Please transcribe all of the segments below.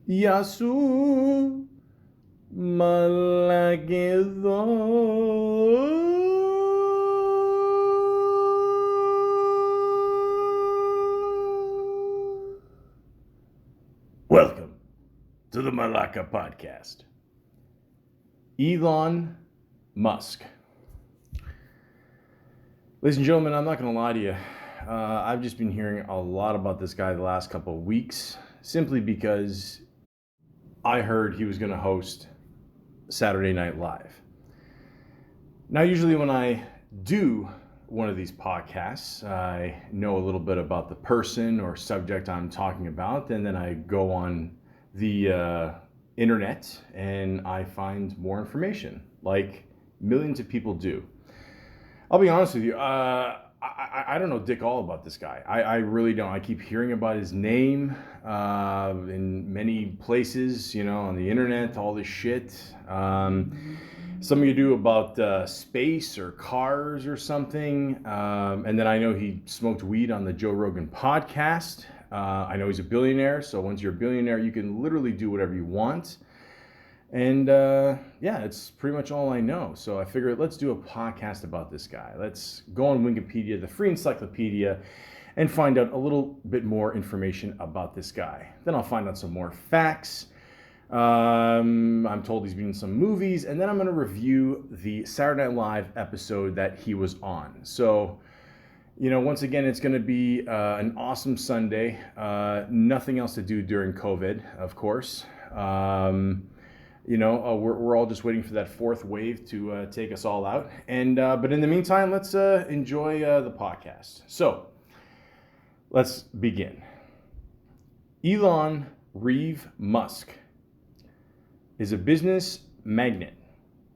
Yasu Malakido. Welcome to the Malaka podcast. Elon Musk. Ladies and gentlemen, I'm not going to lie to you. I've just been hearing a lot about this guy the last couple of weeks, simply because I heard he was going to host Saturday Night Live. Now, usually when I do one of these podcasts, I know a little bit about the person or subject I'm talking about, and then I go on the internet and I find more information, like millions of people do. I'll be honest with you, I don't know dick all about this guy. I really don't. I keep hearing about his name in many places, you know, on the internet, all this shit. Some of you do about space or cars or something. And then I know he smoked weed on the Joe Rogan podcast. I know he's a billionaire. So once you're a billionaire, you can literally do whatever you want. And yeah, it's pretty much all I know. So I figured let's do a podcast about this guy. Let's go on Wikipedia, the free encyclopedia, and find out a little bit more information about this guy. Then I'll find out some more facts. I'm told he's been in some movies, and then I'm going to review the Saturday Night Live episode that he was on. So, you know, once again, it's going to be an awesome Sunday. Nothing else to do during COVID, of course. You know, we're all just waiting for that fourth wave to take us all out. And but in the meantime, let's enjoy the podcast. So let's begin. Elon Reeve Musk is a business magnate,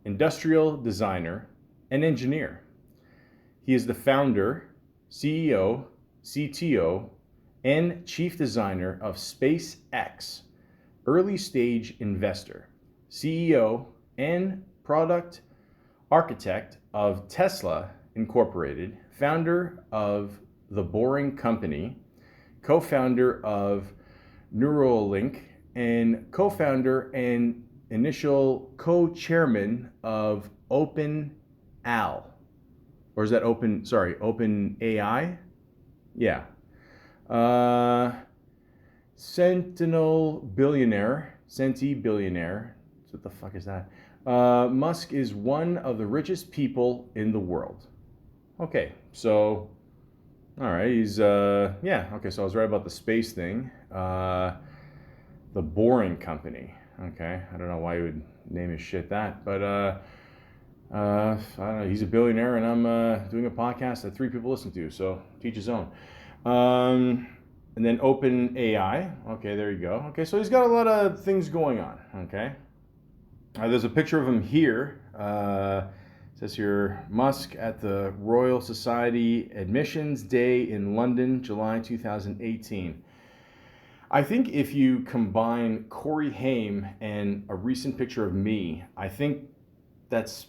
industrial designer, and engineer. He is the founder, CEO, CTO, and chief designer of SpaceX, early stage investor, CEO, and product architect of Tesla Incorporated, founder of The Boring Company, co-founder of Neuralink, and co-founder and initial co-chairman of OpenAI. Or is that OpenAI? Yeah. Senti billionaire. What the fuck is that? Musk is one of the richest people in the world. Okay, so, all right, he's, yeah, okay, so I was right about the space thing. The Boring Company. Okay, I don't know why you would name his shit that, but I don't know, he's a billionaire, and I'm doing a podcast that 3 people listen to, so teach his own. And then OpenAI. Okay, there you go. Okay, so he's got a lot of things going on. Okay. There's a picture of him here. It says here, Musk at the Royal Society Admissions Day in London, July 2018. I think if you combine Corey Haim and a recent picture of me, I think that's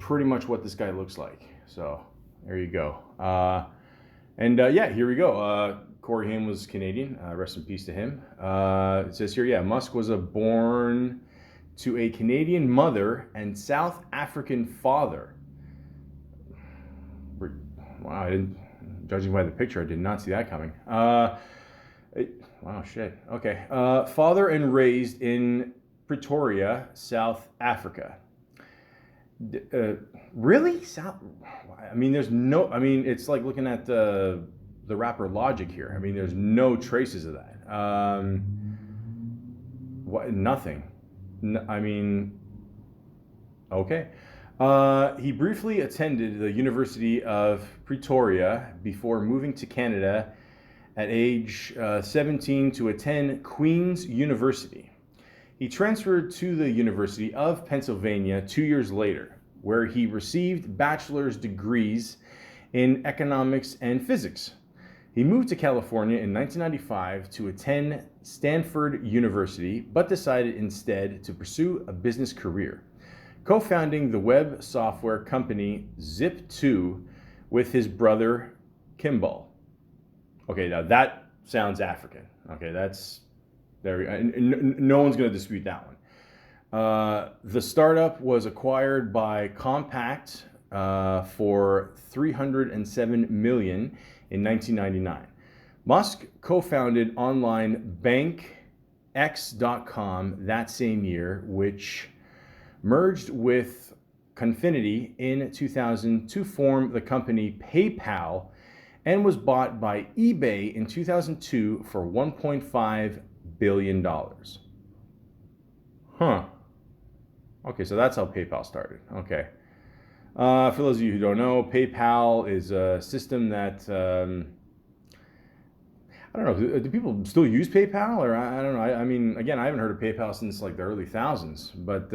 pretty much what this guy looks like. So there you go. And yeah, here we go. Corey Haim was Canadian. Rest in peace to him. It says here, yeah, Musk was born to a Canadian mother and South African father. Wow, judging by the picture, I did not see that coming. Wow, shit. Okay. Father and raised in Pretoria, South Africa. Really? I mean, it's like looking at the rapper Logic here. I mean, there's no traces of that. Nothing. I mean, okay. He briefly attended the University of Pretoria before moving to Canada at age 17 to attend Queen's University. He transferred to the University of Pennsylvania 2 years later, where he received bachelor's degrees in economics and physics. He moved to California in 1995 to attend Stanford University, but decided instead to pursue a business career, co-founding the web software company Zip2 with his brother Kimball. Okay, now that sounds African. Okay, that's No one's going to dispute that one. The startup was acquired by Compaq for $307 million in 1999. Musk co-founded online bankx.com that same year, which merged with Confinity in 2000 to form the company PayPal, and was bought by eBay in 2002 for $1.5 billion. Huh. Okay, so that's how PayPal started. Okay. For those of you who don't know, PayPal is a system that, I don't know, do people still use PayPal? Or I don't know. I mean, again, I haven't heard of PayPal since like the early thousands, but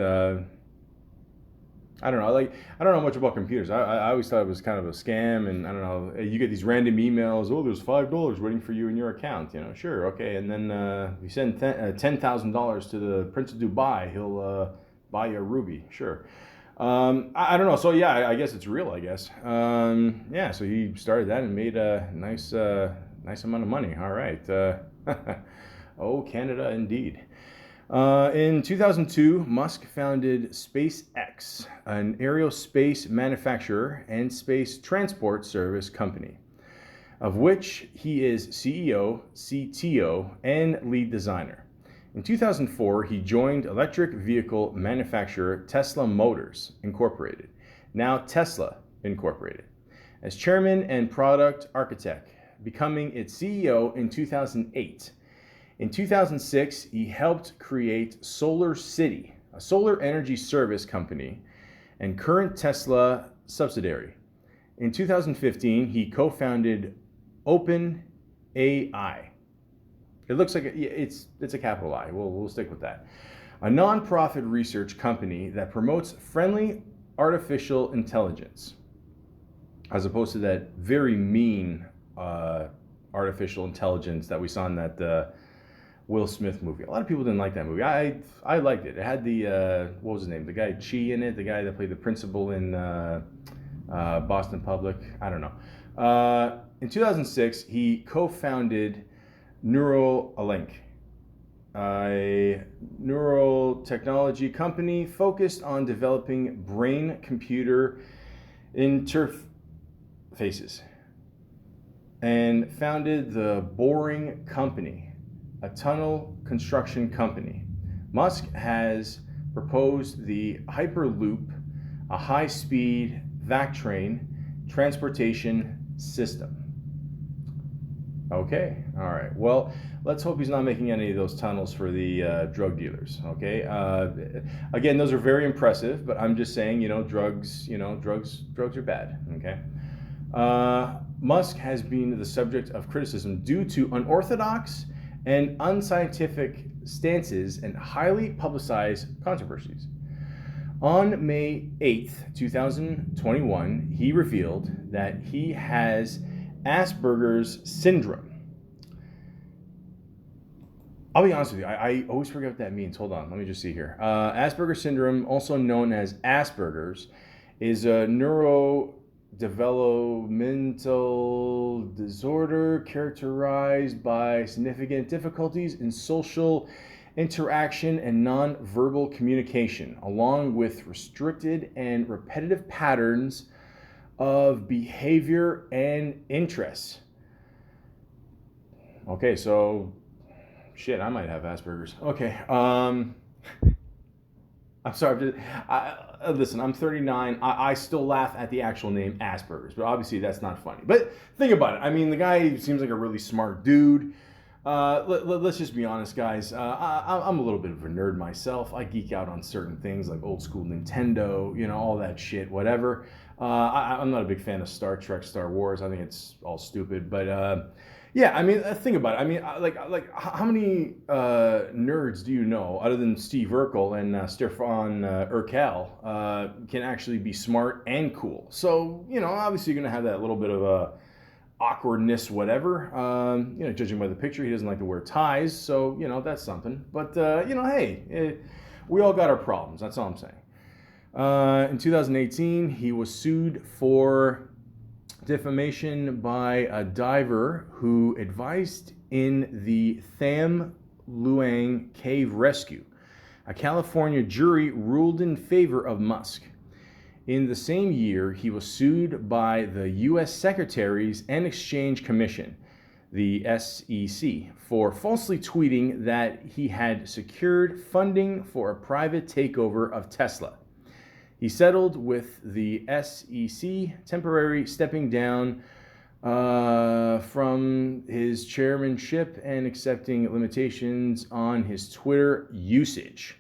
I don't know. I don't know much about computers. I always thought it was kind of a scam, and I don't know. You get these random emails. Oh, there's $5 waiting for you in your account. You know, sure, okay. And then you send $10,000 to the Prince of Dubai. He'll buy you a ruby. Sure. I don't know. So yeah, I guess it's real. I guess. Yeah. So he started that and made a nice amount of money. All right. Oh, Canada, indeed. In 2002, Musk founded SpaceX, an aerospace manufacturer and space transport service company, of which he is CEO, CTO, and lead designer. In 2004, he joined electric vehicle manufacturer Tesla Motors Incorporated, now Tesla Incorporated, as chairman and product architect, becoming its CEO in 2008. In 2006, he helped create Solar City, a solar energy service company and current Tesla subsidiary. In 2015, he co-founded OpenAI. It looks like it's a capital I. We'll stick with that. A nonprofit research company that promotes friendly artificial intelligence, as opposed to that very mean artificial intelligence that we saw in that Will Smith movie. A lot of people didn't like that movie. I liked it. It had the what was his name? The guy Chi in it. The guy that played the principal in Boston Public. I don't know. In 2006, he co-founded Neuralink, a neural technology company focused on developing brain-computer interfaces, and founded the Boring Company, a tunnel construction company. Musk has proposed the Hyperloop, a high-speed vac train transportation system. Okay, all right. Well, let's hope he's not making any of those tunnels for the drug dealers. Okay. Again, those are very impressive, but I'm just saying, drugs are bad. Okay. Musk has been the subject of criticism due to unorthodox and unscientific stances and highly publicized controversies. On May 8th, 2021, he revealed that he has Asperger's syndrome. I'll be honest with you, I always forget what that means. Hold on, let me just see here. Asperger's syndrome, also known as Asperger's, is a neurodevelopmental disorder characterized by significant difficulties in social interaction and non-verbal communication, along with restricted and repetitive patterns of behavior and interests. Okay, so shit, I might have Asperger's. Okay, I'm sorry. Listen, I'm 39. I still laugh at the actual name Asperger's, but obviously that's not funny. But think about it. I mean, the guy seems like a really smart dude. Let's just be honest, guys. I'm a little bit of a nerd myself. I geek out on certain things like old school Nintendo, all that shit, whatever. I'm not a big fan of Star Trek, Star Wars. I think it's all stupid. But yeah, I mean, think about it. I mean, like how many nerds do you know, other than Steve Urkel and Stefan Urkel, can actually be smart and cool? So, obviously you're going to have that little bit of a awkwardness, whatever. Judging by the picture, he doesn't like to wear ties. So, that's something. But, hey, we all got our problems. That's all I'm saying. In 2018, he was sued for defamation by a diver who advised in the Luang cave rescue. A California jury ruled in favor of Musk. In the same year, he was sued by the U.S. Securities and Exchange Commission, the SEC, for falsely tweeting that he had secured funding for a private takeover of Tesla. He settled with the SEC, temporarily stepping down from his chairmanship and accepting limitations on his Twitter usage.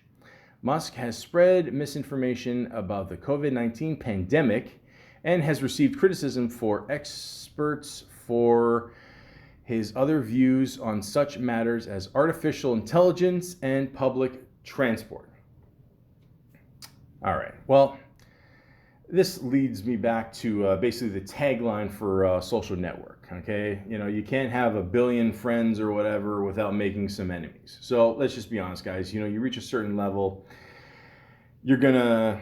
Musk has spread misinformation about the COVID-19 pandemic and has received criticism for experts for his other views on such matters as artificial intelligence and public transport. All right, well, this leads me back to basically the tagline for social network, okay? You know, you can't have a billion friends or whatever without making some enemies. So let's just be honest, guys. You know, you reach a certain level, you're gonna,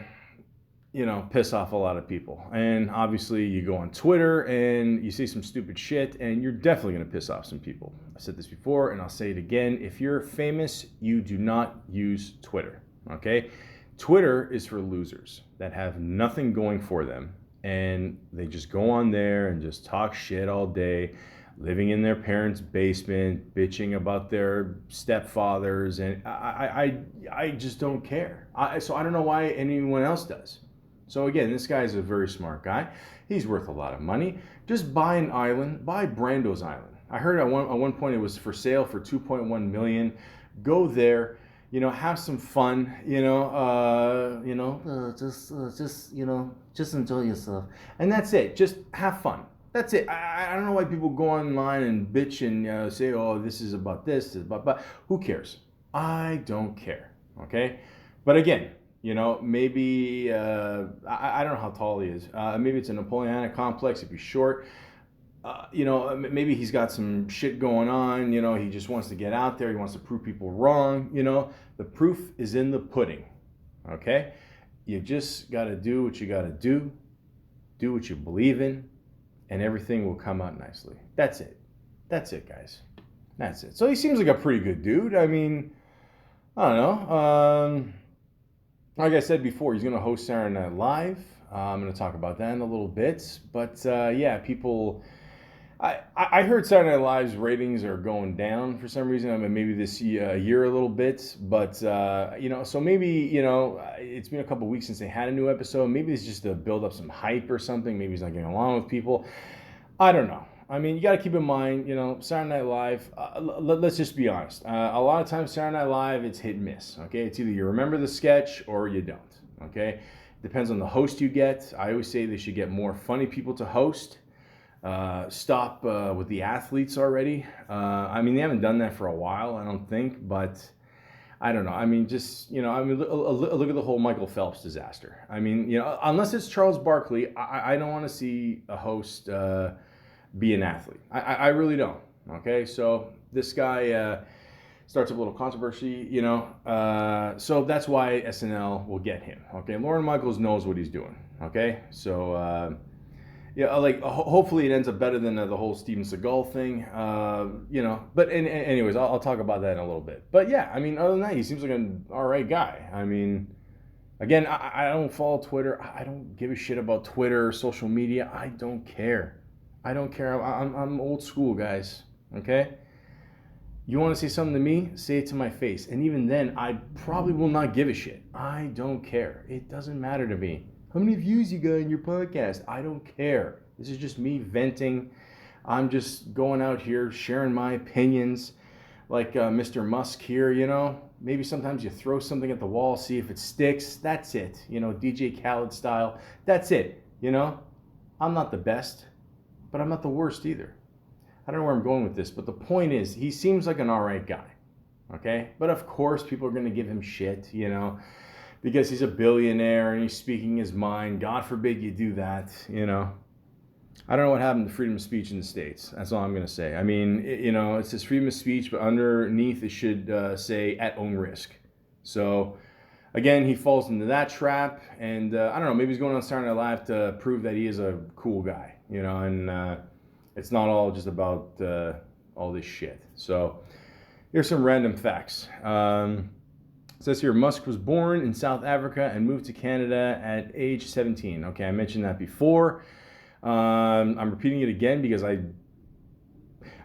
piss off a lot of people. And obviously you go on Twitter and you say some stupid shit and you're definitely gonna piss off some people. I said this before and I'll say it again. If you're famous, you do not use Twitter, okay? Twitter is for losers that have nothing going for them and they just go on there and just talk shit all day, living in their parents' basement, bitching about their stepfathers, and I just don't care. So I don't know why anyone else does. So again, this guy is a very smart guy. He's worth a lot of money. Just buy an island, buy Brando's Island. I heard at one point it was for sale for $2.1 million. Go there. Have some fun, just enjoy yourself. And that's it. Just have fun. That's it. I don't know why people go online and bitch and say, oh, this is about this, but who cares? I don't care, okay? But again, maybe, I don't know how tall he is. Maybe it's a Napoleonic complex if he's short. Maybe he's got some shit going on, he just wants to get out there, he wants to prove people wrong, the proof is in the pudding, okay? You just got to do what you got to do what you believe in, and everything will come out nicely. That's it, guys, that's it. So he seems like a pretty good dude. I mean, I don't know, like I said before, he's going to host Saturday Night Live. I'm going to talk about that in a little bit, but yeah, people... I heard Saturday Night Live's ratings are going down for some reason. I mean, maybe this year a little bit, but so maybe it's been a couple weeks since they had a new episode. Maybe it's just to build up some hype or something. Maybe he's not getting along with people. I don't know. I mean, you got to keep in mind, Saturday Night Live. Let's just be honest. A lot of times, Saturday Night Live, it's hit and miss. Okay, it's either you remember the sketch or you don't. Okay, depends on the host you get. I always say they should get more funny people to host. Stop with the athletes already. I mean, they haven't done that for a while, I don't think, but I don't know. I mean, just, look at the whole Michael Phelps disaster. I mean, unless it's Charles Barkley, I don't want to see a host be an athlete. I really don't. Okay, so this guy starts up a little controversy, so that's why SNL will get him. Okay, Lorne Michaels knows what he's doing. Okay, so hopefully it ends up better than the whole Steven Seagal thing, But anyways, I'll talk about that in a little bit. But yeah, I mean, other than that, he seems like an all right guy. I mean, again, I don't follow Twitter. I don't give a shit about Twitter or social media. I don't care. I'm old school, guys. Okay. You want to say something to me? Say it to my face. And even then, I probably will not give a shit. I don't care. It doesn't matter to me. How many views you got in your podcast? I don't care. This is just me venting. I'm just going out here sharing my opinions like Mr. Musk here, Maybe sometimes you throw something at the wall, see if it sticks. That's it. DJ Khaled style. That's it. I'm not the best, but I'm not the worst either. I don't know where I'm going with this, but the point is, he seems like an all right guy. Okay? But of course, people are going to give him shit, because he's a billionaire and he's speaking his mind. God forbid you do that, I don't know what happened to freedom of speech in the States. That's all I'm going to say. I mean, it says freedom of speech, but underneath it should say at own risk. So, again, he falls into that trap. And I don't know, maybe he's going on Saturday Night Live to prove that he is a cool guy, and it's not all just about all this shit. So, Here's some random facts. It says here, Musk was born in South Africa and moved to Canada at age 17. Okay, I mentioned that before. I'm repeating it again because I don't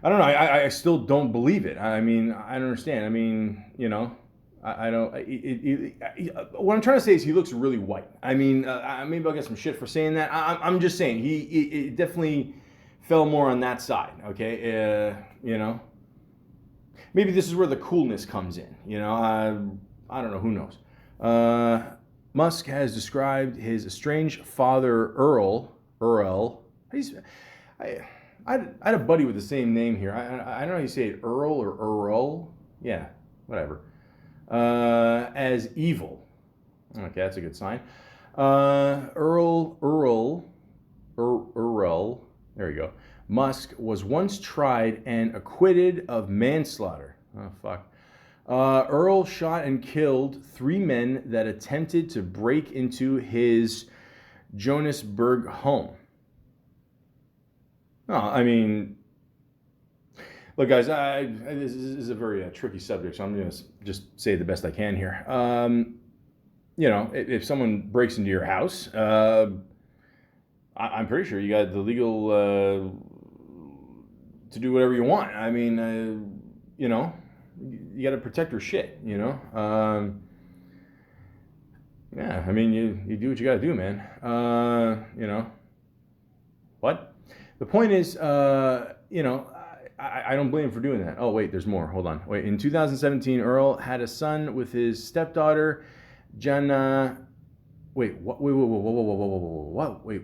know. I still don't believe it. I mean, I don't understand. I mean, you know, I don't. What I'm trying to say is he looks really white. I mean, maybe I'll get some shit for saying that. I'm just saying he definitely fell more on that side. Okay, you know, maybe this is where the coolness comes in. You know, I don't know. Who knows? Musk has described his estranged father, Earl. I, I had a buddy with the same name here. I don't know how you say it, Earl or Earl. Yeah, whatever. As evil. Okay, that's a good sign. Earl. There you go. Musk was once tried and acquitted of manslaughter. Oh, fuck. Earl shot and killed 3 men that attempted to break into his Johannesburg home. No, I mean, look, guys, this is a very tricky subject, so I'm going to just say the best I can here. You know, if someone breaks into your house, I'm pretty sure you got the legal to do whatever you want. I mean, you know, you got to protect your shit, you know. Yeah, I mean, you do what you got to do, man. You know, what? The point is, you know, I don't blame him for doing that. Oh, wait, there's more. Hold on. Wait, in 2017, Earl had a son with his stepdaughter, Jenna. Wait, what? Wait, what? Wait.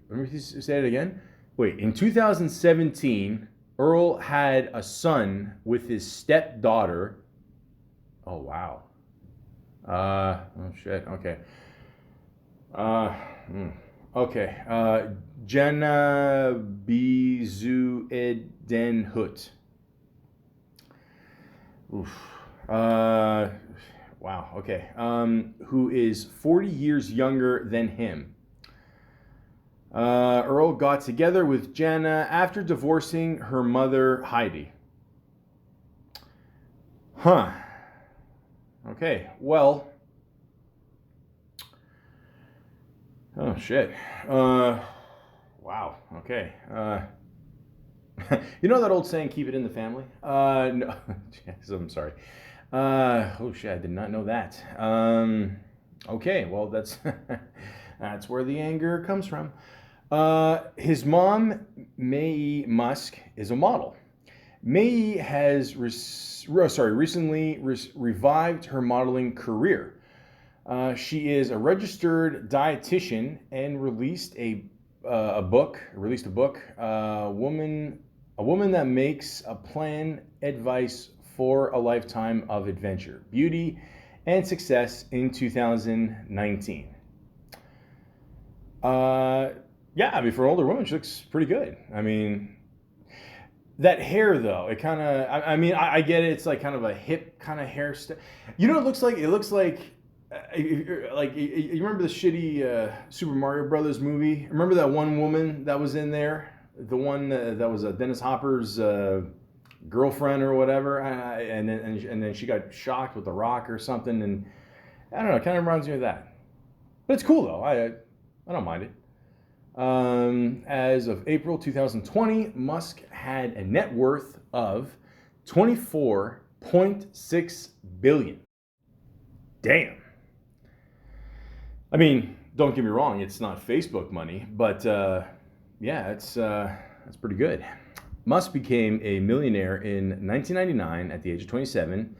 Let me say it again. Wait, in 2017, Earl had a son with his stepdaughter. Oh, wow. Oh, shit. Okay. Okay. Jenna Bizu Edenhut. Oof. Wow. Okay. Who is 40 years younger than him. Earl got together with Jenna after divorcing her mother, Heidi. Huh. Okay. Well. Oh, shit. Wow. Okay. You know that old saying, keep it in the family? No. I'm sorry. Oh, shit. I did not know that. Okay. Well, that's that's where the anger comes from. His mom, Mae Musk, is a model. Mae has recently revived her modeling career. She is a registered dietitian and released a book. A woman that makes a plan, advice for a lifetime of adventure, beauty, and success in 2019. Yeah, I mean, for an older woman, she looks pretty good. I mean, that hair though, it kind of. I mean, I get it. It's like kind of a hip kind of hairstyle. You know, it looks like. Like, you remember the shitty Super Mario Brothers movie? Remember that one woman that was in there? The one that was Dennis Hopper's girlfriend or whatever, and then she got shocked with a rock or something, and I don't know, it kind of reminds me of that. But it's cool though. I don't mind it. As of April 2020, Musk had a net worth of 24.6 billion. Damn. I mean, don't get me wrong, it's not Facebook money, but yeah, it's that's pretty good. Musk became a millionaire in 1999 at the age of 27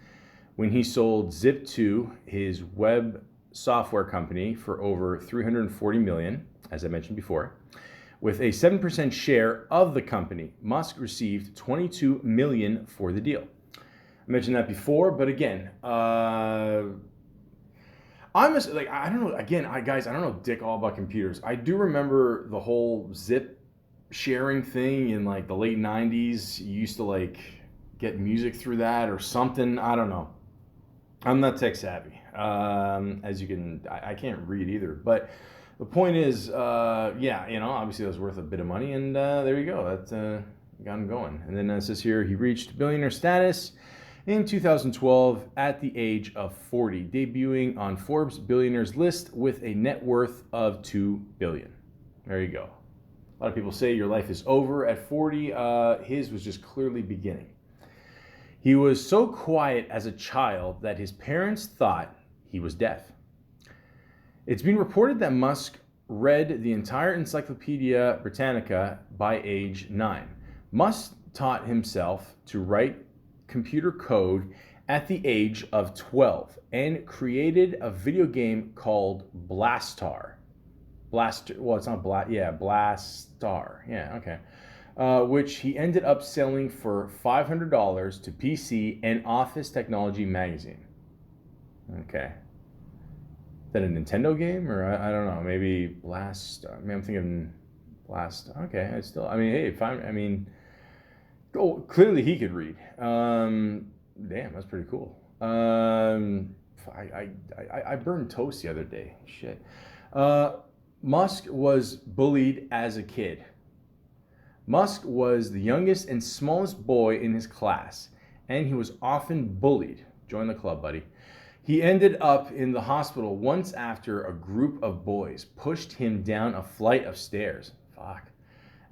when he sold Zip2, his web software company, for over 340 million, as I mentioned before. With a 7% share of the company, Musk received 22 million for the deal. I mentioned that before, but again, honestly, like, I don't know. Again, guys, I don't know dick all about computers. I do remember the whole zip sharing thing in like the late 90s. You used to like get music through that or something. I don't know. I'm not tech savvy. As you can, I can't read either. But the point is, yeah, you know, obviously that was worth a bit of money, and there you go. That got him going. And then it says here he reached billionaire status in 2012 at the age of 40, debuting on Forbes billionaires list with a net worth of $2 billion. There you go. A lot of people say your life is over at 40. His was just clearly beginning. He was so quiet as a child that his parents thought he was deaf. It's been reported that Musk read the entire Encyclopedia Britannica by age 9. Musk taught himself to write computer code at the age of 12 and created a video game called Blastar. Blastar, yeah, okay. Which he ended up selling for $500 to PC and Office Technology magazine. Okay. Is that a Nintendo game, or I don't know, maybe Blast? I mean, I'm thinking Blast. Okay, clearly he could read. Damn, that's pretty cool. I burned toast the other day. Shit. Musk was bullied as a kid. Musk was the youngest and smallest boy in his class, and he was often bullied. Join the club, buddy. He ended up in the hospital once after a group of boys pushed him down a flight of stairs.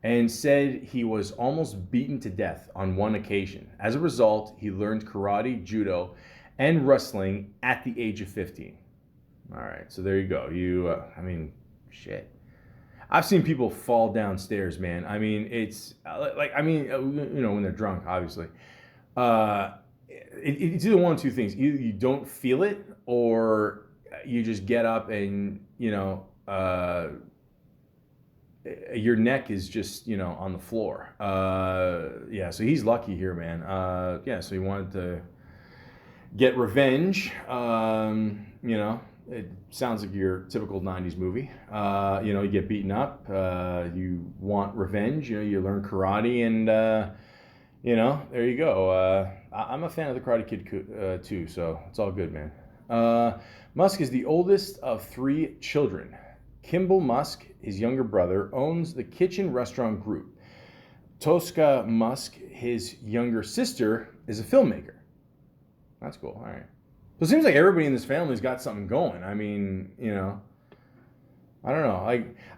And said he was almost beaten to death on one occasion. As a result, he learned karate, judo, and wrestling at the age of 15. All right, so there you go. Shit. I've seen people fall downstairs, man. I mean, it's when they're drunk, obviously. It's either one of two things. Either you don't feel it, or you just get up and, your neck is just, on the floor. So he's lucky here, man. So he wanted to get revenge. It sounds like your typical 90s movie. You get beaten up. You want revenge. You learn karate, and, there you go. I'm a fan of the Karate Kid too, so it's all good, man. Musk is the oldest of 3 children. Kimball Musk, his younger brother, owns the kitchen restaurant group. Tosca Musk, his younger sister, is a filmmaker. That's cool. All right. So it seems like everybody in this family's got something going. I mean, I don't know.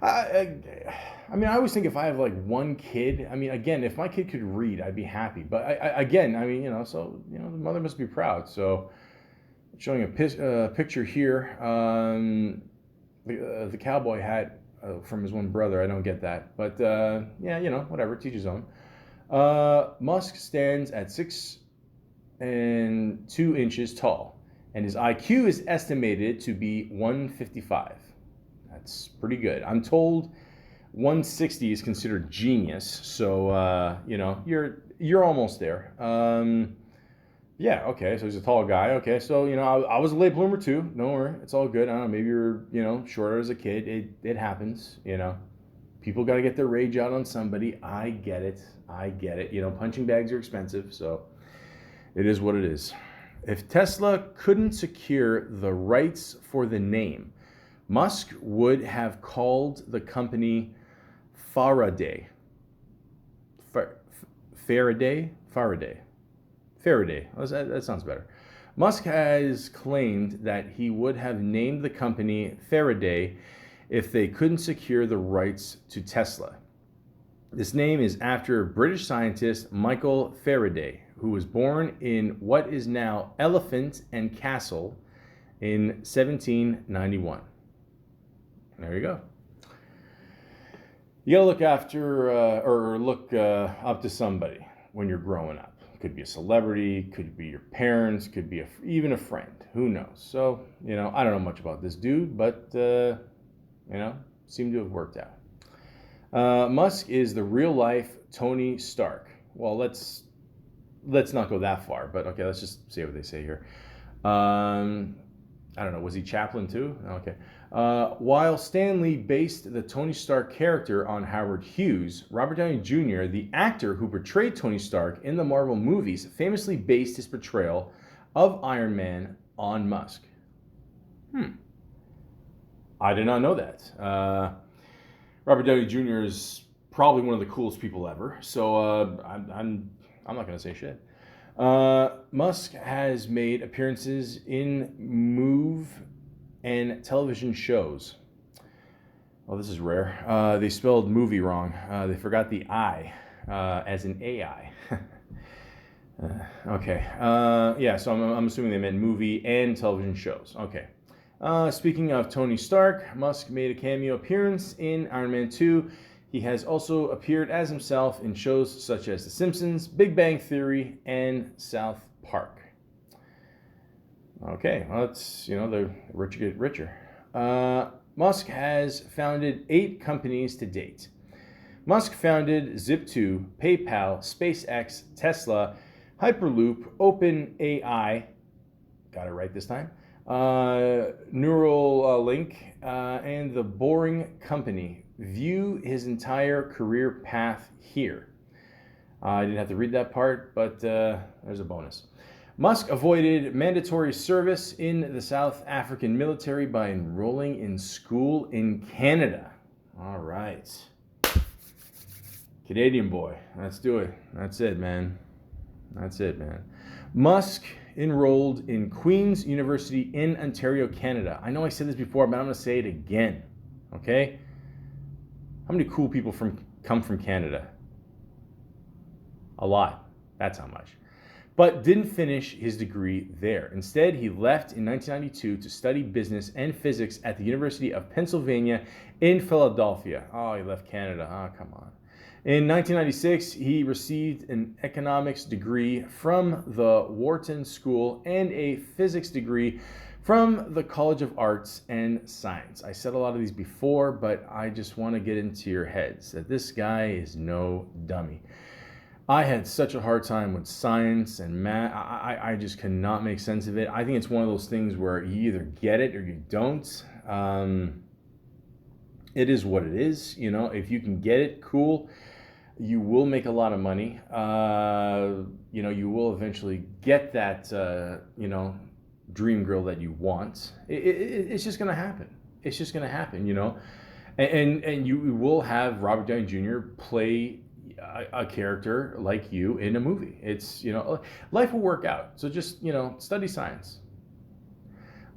I always think if I have one kid, again, if my kid could read, I'd be happy. But the mother must be proud. So showing a picture here. The cowboy hat from his one brother. I don't get that. But, whatever. Teach his own. Musk stands at 6 and 2 inches tall, and his IQ is estimated to be 155. That's pretty good. I'm told 160 is considered genius, so, you're almost there. Okay, so he's a tall guy. Okay, so, I was a late bloomer too. Don't worry, it's all good. I don't know, maybe you're, shorter as a kid. It happens, People got to get their rage out on somebody. I get it. Punching bags are expensive, so it is what it is. If Tesla couldn't secure the rights for the name, Musk would have called the company Faraday. Faraday. That sounds better. Musk has claimed that he would have named the company Faraday if they couldn't secure the rights to Tesla. This name is after British scientist Michael Faraday, who was born in what is now Elephant and Castle in 1791. There you go. You gotta look after or look up to somebody when you're growing up. Could be a celebrity, could be your parents, could be even a friend. Who knows? So, I don't know much about this dude, but, seemed to have worked out. Musk is the real-life Tony Stark. Well, let's not go that far, but okay, let's just see what they say here. I don't know, was he Chaplin too? Okay. While Stan Lee based the Tony Stark character on Howard Hughes, Robert Downey Jr., the actor who portrayed Tony Stark in the Marvel movies, famously based his portrayal of Iron Man on Musk. I did not know that. Robert Downey Jr. is probably one of the coolest people ever, so I'm not going to say shit. Musk has made appearances in move and television shows. Oh, this is rare. They spelled movie wrong. They forgot the I as in AI. Okay. Yeah, so I'm assuming they meant movie and television shows. Okay. Speaking of Tony Stark, Musk made a cameo appearance in Iron Man 2. He has also appeared as himself in shows such as The Simpsons, Big Bang Theory, and South Park. Okay, well, it's, the rich get richer. Musk has founded 8 companies to date. Musk founded Zip2, PayPal, SpaceX, Tesla, Hyperloop, OpenAI, got it right this time, Neuralink, and The Boring Company. View his entire career path here. I didn't have to read that part, but there's a bonus. Musk avoided mandatory service in the South African military by enrolling in school in Canada. All right. Canadian boy. Let's do it. That's it, man. That's it, man. Musk enrolled in Queen's University in Ontario, Canada. I know I said this before, but I'm going to say it again. Okay? How many cool people come from Canada? A lot. That's how much. But didn't finish his degree there. Instead, he left in 1992 to study business and physics at the University of Pennsylvania in Philadelphia. Oh, he left Canada. Oh, come on. In 1996, he received an economics degree from the Wharton School and a physics degree from the College of Arts and Science. I said a lot of these before, but I just want to get into your heads that this guy is no dummy. I had such a hard time with science and math. I just cannot make sense of it. I think it's one of those things where you either get it or you don't. It is what it is. If you can get it, cool. You will make a lot of money. You will eventually get that, dream girl that you want. It's just going to happen. It's just going to happen, and you will have Robert Downey Jr. play a character like you in a movie. It's, life will work out. So just, study science.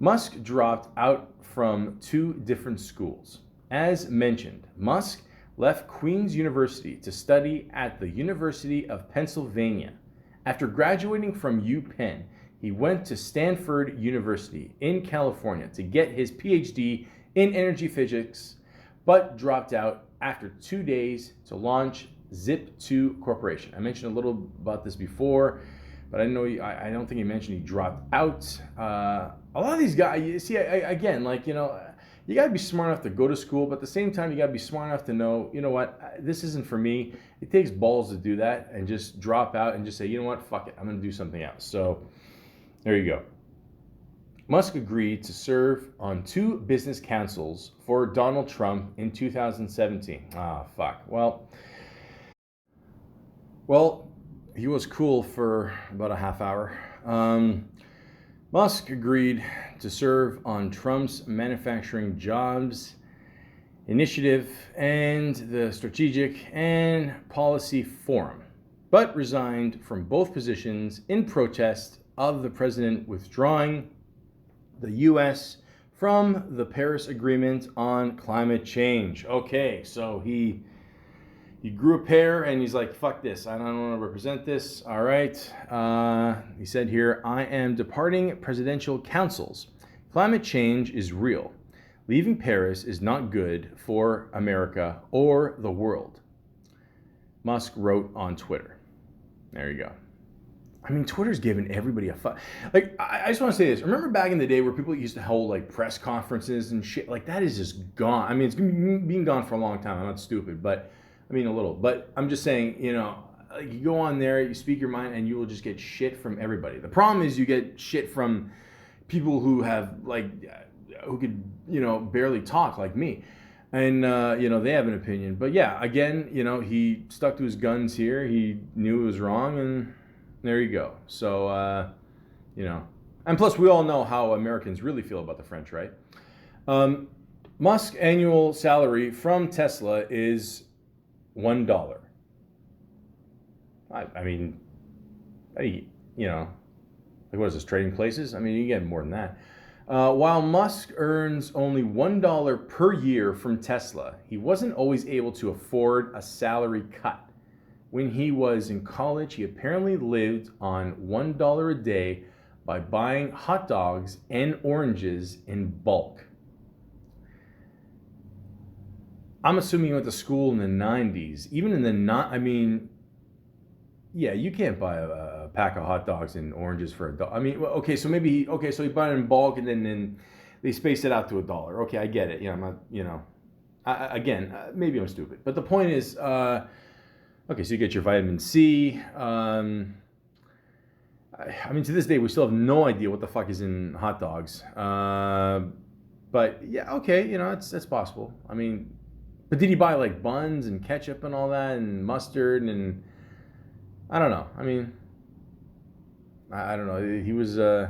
Musk dropped out from 2 different schools. As mentioned, Musk left Queen's University to study at the University of Pennsylvania. After graduating from UPenn, he went to Stanford University in California to get his PhD in energy physics, but dropped out after 2 days to launch Zip2 Corporation. I mentioned a little about this before, but I don't think he mentioned he dropped out. A lot of these guys, you see, again, you got to be smart enough to go to school, but at the same time, you got to be smart enough to know, this isn't for me. It takes balls to do that and just drop out and just say, fuck it, I'm going to do something else. So there you go. Musk agreed to serve on 2 business councils for Donald Trump in 2017. Fuck. Well, he was cool for about a half hour. Musk agreed to serve on Trump's Manufacturing Jobs Initiative and the Strategic and Policy Forum, but resigned from both positions in protest of the president withdrawing the U.S. from the Paris Agreement on climate change. Okay, so he grew a pair and he's like, fuck this, I don't want to represent this. All right. He said here, I am departing presidential councils. Climate change is real. Leaving Paris is not good for America or the world. Musk wrote on Twitter. There you go. I mean, Twitter's given everybody a fuck. I just want to say this. Remember back in the day where people used to hold press conferences and shit? That is just gone. I mean, it's been gone for a long time. I'm not stupid, but a little. But I'm just saying, you go on there, you speak your mind, and you will just get shit from everybody. The problem is you get shit from people who have who could barely talk like me, and they have an opinion. But yeah, again, he stuck to his guns here. He knew it was wrong, and there you go. So and plus we all know how Americans really feel about the French, right? Musk's annual salary from Tesla is $1. I mean, you know, like what is this, trading places? I mean, you get more than that. While Musk earns only $1 per year from Tesla, he wasn't always able to afford a salary cut. When he was in college, he apparently lived on $1 a day by buying hot dogs and oranges in bulk. I'm assuming he went to school in the 90s. Even in the I mean, yeah, you can't buy a pack of hot dogs and oranges for $1. I mean, okay, so maybe so he bought it in bulk and then they spaced it out to $1. Okay, I get it. You know, I'm not, you know, maybe I'm stupid, but the point is, okay, so you get your vitamin C. I mean, to this day, we still have no idea what the fuck is in hot dogs. But yeah, okay, you know, that's possible. I mean, but did he buy like buns and ketchup and all that and mustard and I don't know. I mean, I don't know. He was, I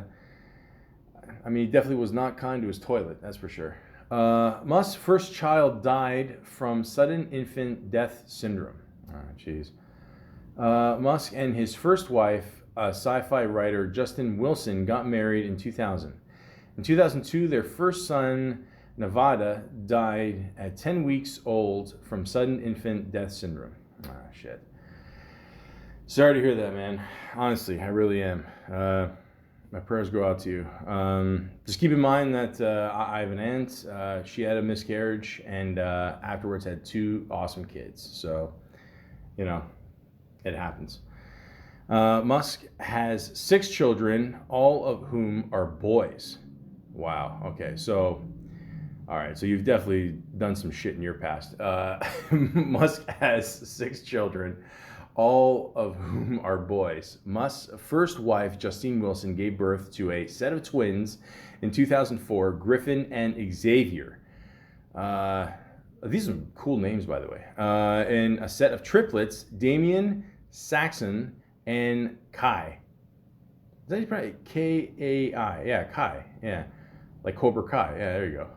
mean, he definitely was not kind to his toilet, that's for sure. Musk's first child died from sudden infant death syndrome. Oh, jeez. Musk and his first wife, sci-fi writer Justin Wilson, got married in 2000. In 2002, their first son, Nevada, died at 10 weeks old from sudden infant death syndrome. Ah, shit. Sorry to hear that, man. Honestly, I really am. My prayers go out to you. Just keep in mind that I have an aunt. She had a miscarriage and afterwards had 2 awesome kids. So, you know, it happens. Musk has 6 children, all of whom are boys. Wow. Okay. So, all right. So you've definitely done some shit in your past. Musk has 6 children, all of whom are boys. Musk's first wife, Justine Wilson, gave birth to a set of twins in 2004, Griffin and Xavier. These are cool names, by the way. And a set of triplets, Damien, Saxon, and Kai. Is that probably Kai? Yeah, Kai. Yeah, like Cobra Kai. Yeah, there you go.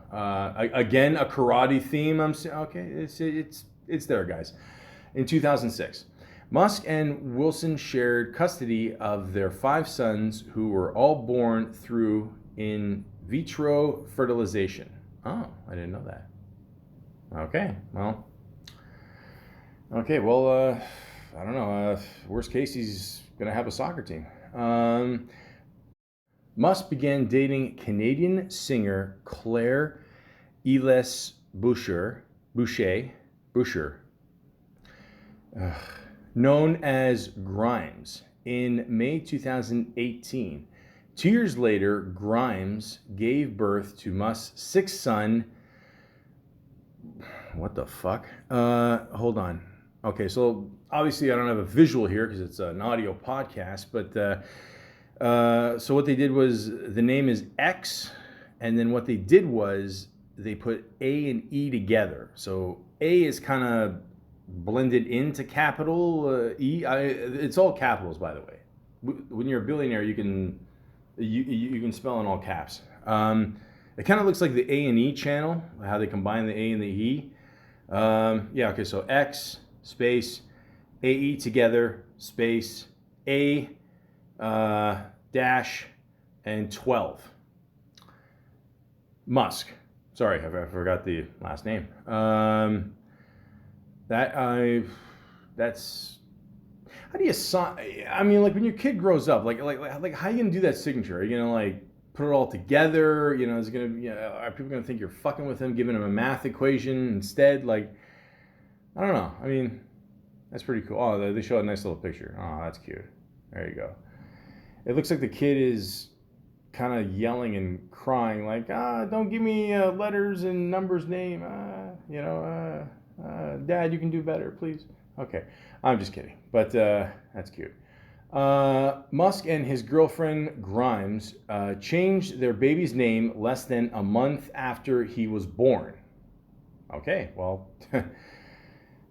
Again, a karate theme. I'm saying, okay, it's there, guys. In 2006, Musk and Wilson shared custody of their 5 sons, who were all born through in vitro fertilization. Oh, I didn't know that. Okay, well, I don't know. Worst case, he's gonna have a soccer team. Musk began dating Canadian singer Claire Eles Boucher, known as Grimes, in May 2018. 2 years later, Grimes gave birth to Musk's 6th son. What the fuck? Hold on. Okay, so obviously I don't have a visual here because it's an audio podcast, but so what they did was, the name is X, and then what they did was they put A and E together. So A is kind of blended into capital E. It's all capitals, by the way. When you're a billionaire, you can spell in all caps. It kind of looks like the A and E channel, how they combine the A and the E. Yeah, okay, so X space AE together space A dash and 12. Musk. Sorry, I forgot the last name. That's how do you sign? I mean, like when your kid grows up, like how are you gonna do that signature? Are you gonna like put it all together? You know, is it gonna be? Are people gonna think you're fucking with him, giving him a math equation instead? Like, I don't know. I mean, that's pretty cool. Oh, they show a nice little picture. Oh, that's cute. There you go. It looks like the kid is kind of yelling and crying, like, don't give me letters and numbers name. Dad, you can do better, please. Okay, I'm just kidding, but that's cute. Musk and his girlfriend Grimes changed their baby's name less than a month after he was born. Okay, well,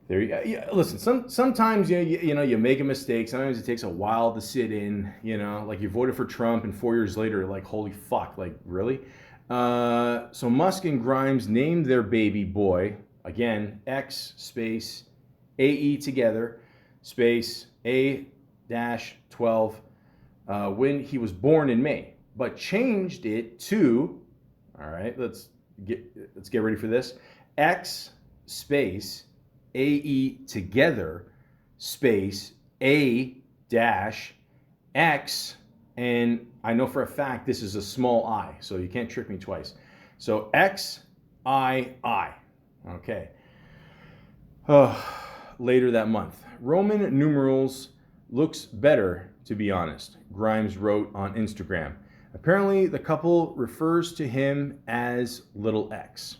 there you go. Yeah, listen, sometimes you make a mistake. Sometimes it takes a while to sit in. You know, like you voted for Trump, and 4 years later, like, holy fuck, like, really? So Musk and Grimes named their baby boy, again, X space AE together space A dash 12 when he was born in May, but changed it to, all right, let's get ready for this, X space AE together space A dash X, and I know for a fact this is a small I, so you can't trick me twice. So XII. Okay. Later that month. Roman numerals looks better, to be honest, Grimes wrote on Instagram. Apparently, the couple refers to him as Little X.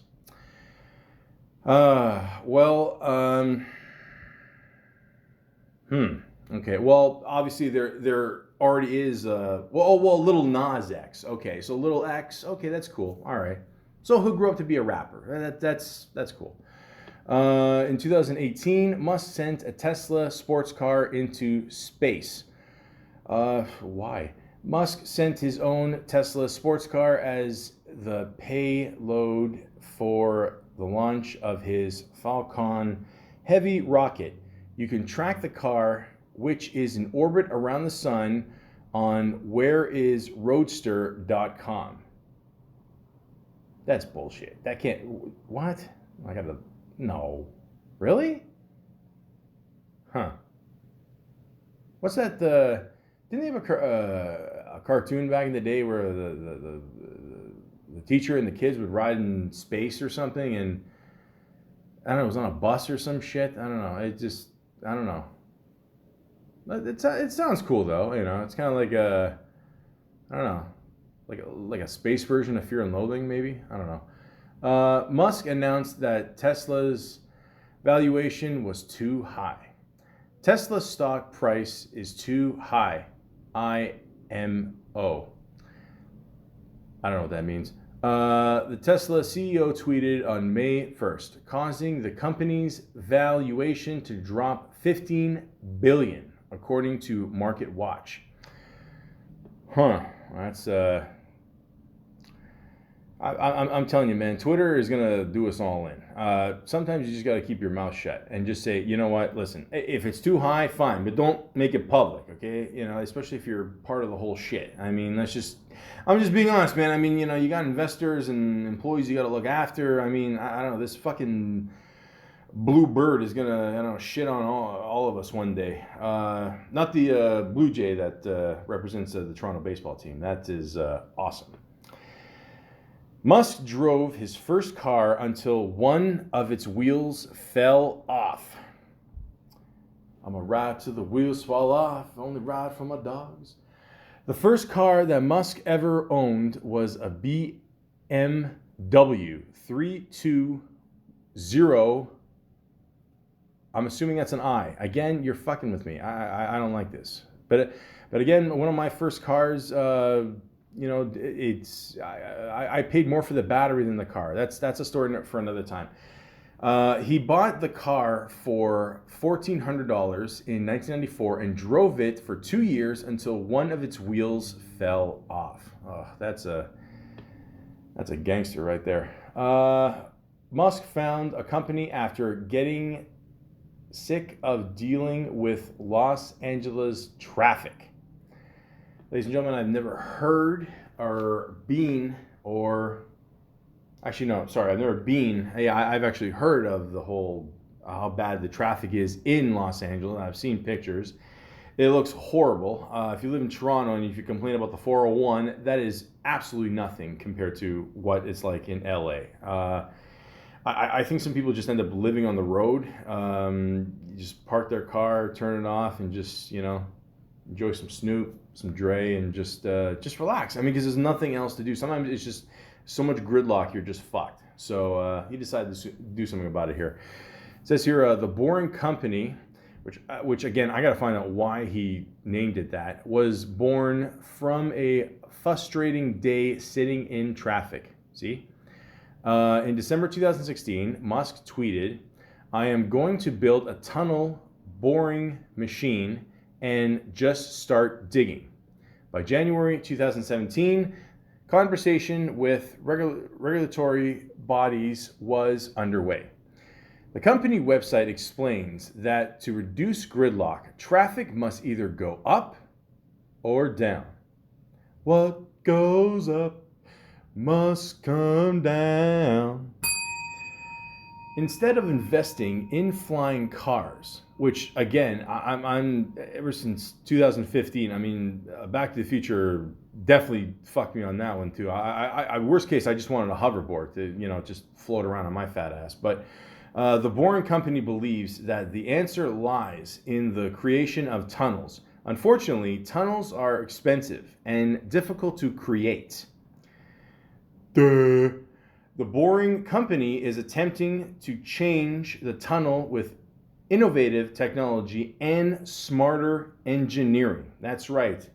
Okay, well, obviously there already is Little Nas X. Okay, so Little X. Okay, that's cool. All right. So who grew up to be a rapper? That's cool. In 2018, Musk sent a Tesla sports car into space. Why? Musk sent his own Tesla sports car as the payload for the launch of his Falcon Heavy rocket. You can track the car, which is in orbit around the sun, on whereisroadster.com. That's bullshit. That can't. What? No. Really? Huh. What's that? Didn't they have a cartoon back in the day where the teacher and the kids would ride in space or something, and I don't know, it was on a bus or some shit. I don't know. I don't know. It sounds cool though. You know, it's kind of like I don't know, like a space version of Fear and Loathing, maybe. I don't know. Musk announced that Tesla's valuation was too high. Tesla's stock price is too high. IMO. I don't know what that means. The Tesla CEO tweeted on May 1st, causing the company's valuation to drop $15 billion, according to Market Watch. That's I'm telling you, man, Twitter is gonna do us all in. Sometimes you just gotta keep your mouth shut and just say, you know what, listen, if it's too high, fine, but don't make it public, okay? You know, especially if you're part of the whole shit. I mean, I'm just being honest, man. I mean, you know, you got investors and employees you gotta look after. I mean, I don't know, this fucking blue bird is gonna, I don't know, shit on all of us one day. Not the Blue Jay that represents the Toronto baseball team. That is awesome. Musk drove his first car until one of its wheels fell off. I'm a ride till the wheels fall off, only ride for my dogs. The first car that Musk ever owned was a BMW 320. I'm assuming that's an I. Again, you're fucking with me. I don't like this. But again, one of my first cars, you know, I paid more for the battery than the car. That's a story for another time. He bought the car for $1,400 in 1994 and drove it for 2 years until one of its wheels fell off. Oh, that's a gangster right there. Musk found a company after getting sick of dealing with Los Angeles traffic. Ladies and gentlemen, I've never heard or been, or actually no, sorry, I've never been. I've actually heard of the whole how bad the traffic is in Los Angeles. I've seen pictures. It looks horrible. If you live in Toronto and if you complain about the 401, that is absolutely nothing compared to what it's like in LA. I think some people just end up living on the road. You just park their car, turn it off, and just, you know, enjoy some Snoop, some Dre, and just relax. I mean, because there's nothing else to do. Sometimes it's just so much gridlock, you're just fucked. So he decided to do something about it here. It says here, the Boring Company, which again, I got to find out why he named it that, was born from a frustrating day sitting in traffic. See? In December 2016, Musk tweeted, "I am going to build a tunnel boring machine and just start digging." By January 2017, conversation with regulatory bodies was underway. The company website explains that to reduce gridlock, traffic must either go up or down? What goes up must come down. Instead of investing in flying cars, which again, I'm ever since 2015. I mean, Back to the Future definitely fucked me on that one too. I worst case, I just wanted a hoverboard to just float around on my fat ass. But the Boring Company believes that the answer lies in the creation of tunnels. Unfortunately, tunnels are expensive and difficult to create. Duh. The Boring Company is attempting to change the tunnel with innovative technology and smarter engineering. That's right.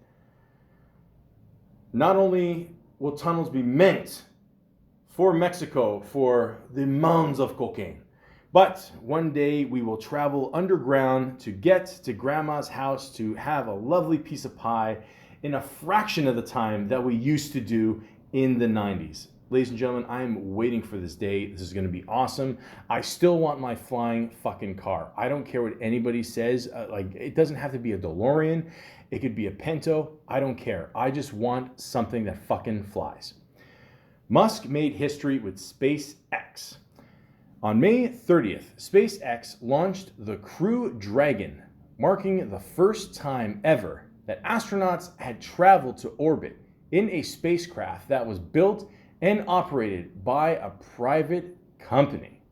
Not only will tunnels be meant for Mexico for the mounds of cocaine, but one day we will travel underground to get to grandma's house to have a lovely piece of pie in a fraction of the time that we used to do in the 90s. Ladies and gentlemen, I am waiting for this day. This is going to be awesome. I still want my flying fucking car. I don't care what anybody says. It doesn't have to be a DeLorean. It could be a Pinto. I don't care. I just want something that fucking flies. Musk made history with SpaceX. On May 30th, SpaceX launched the Crew Dragon, marking the first time ever that astronauts had traveled to orbit in a spacecraft that was built and operated by a private company.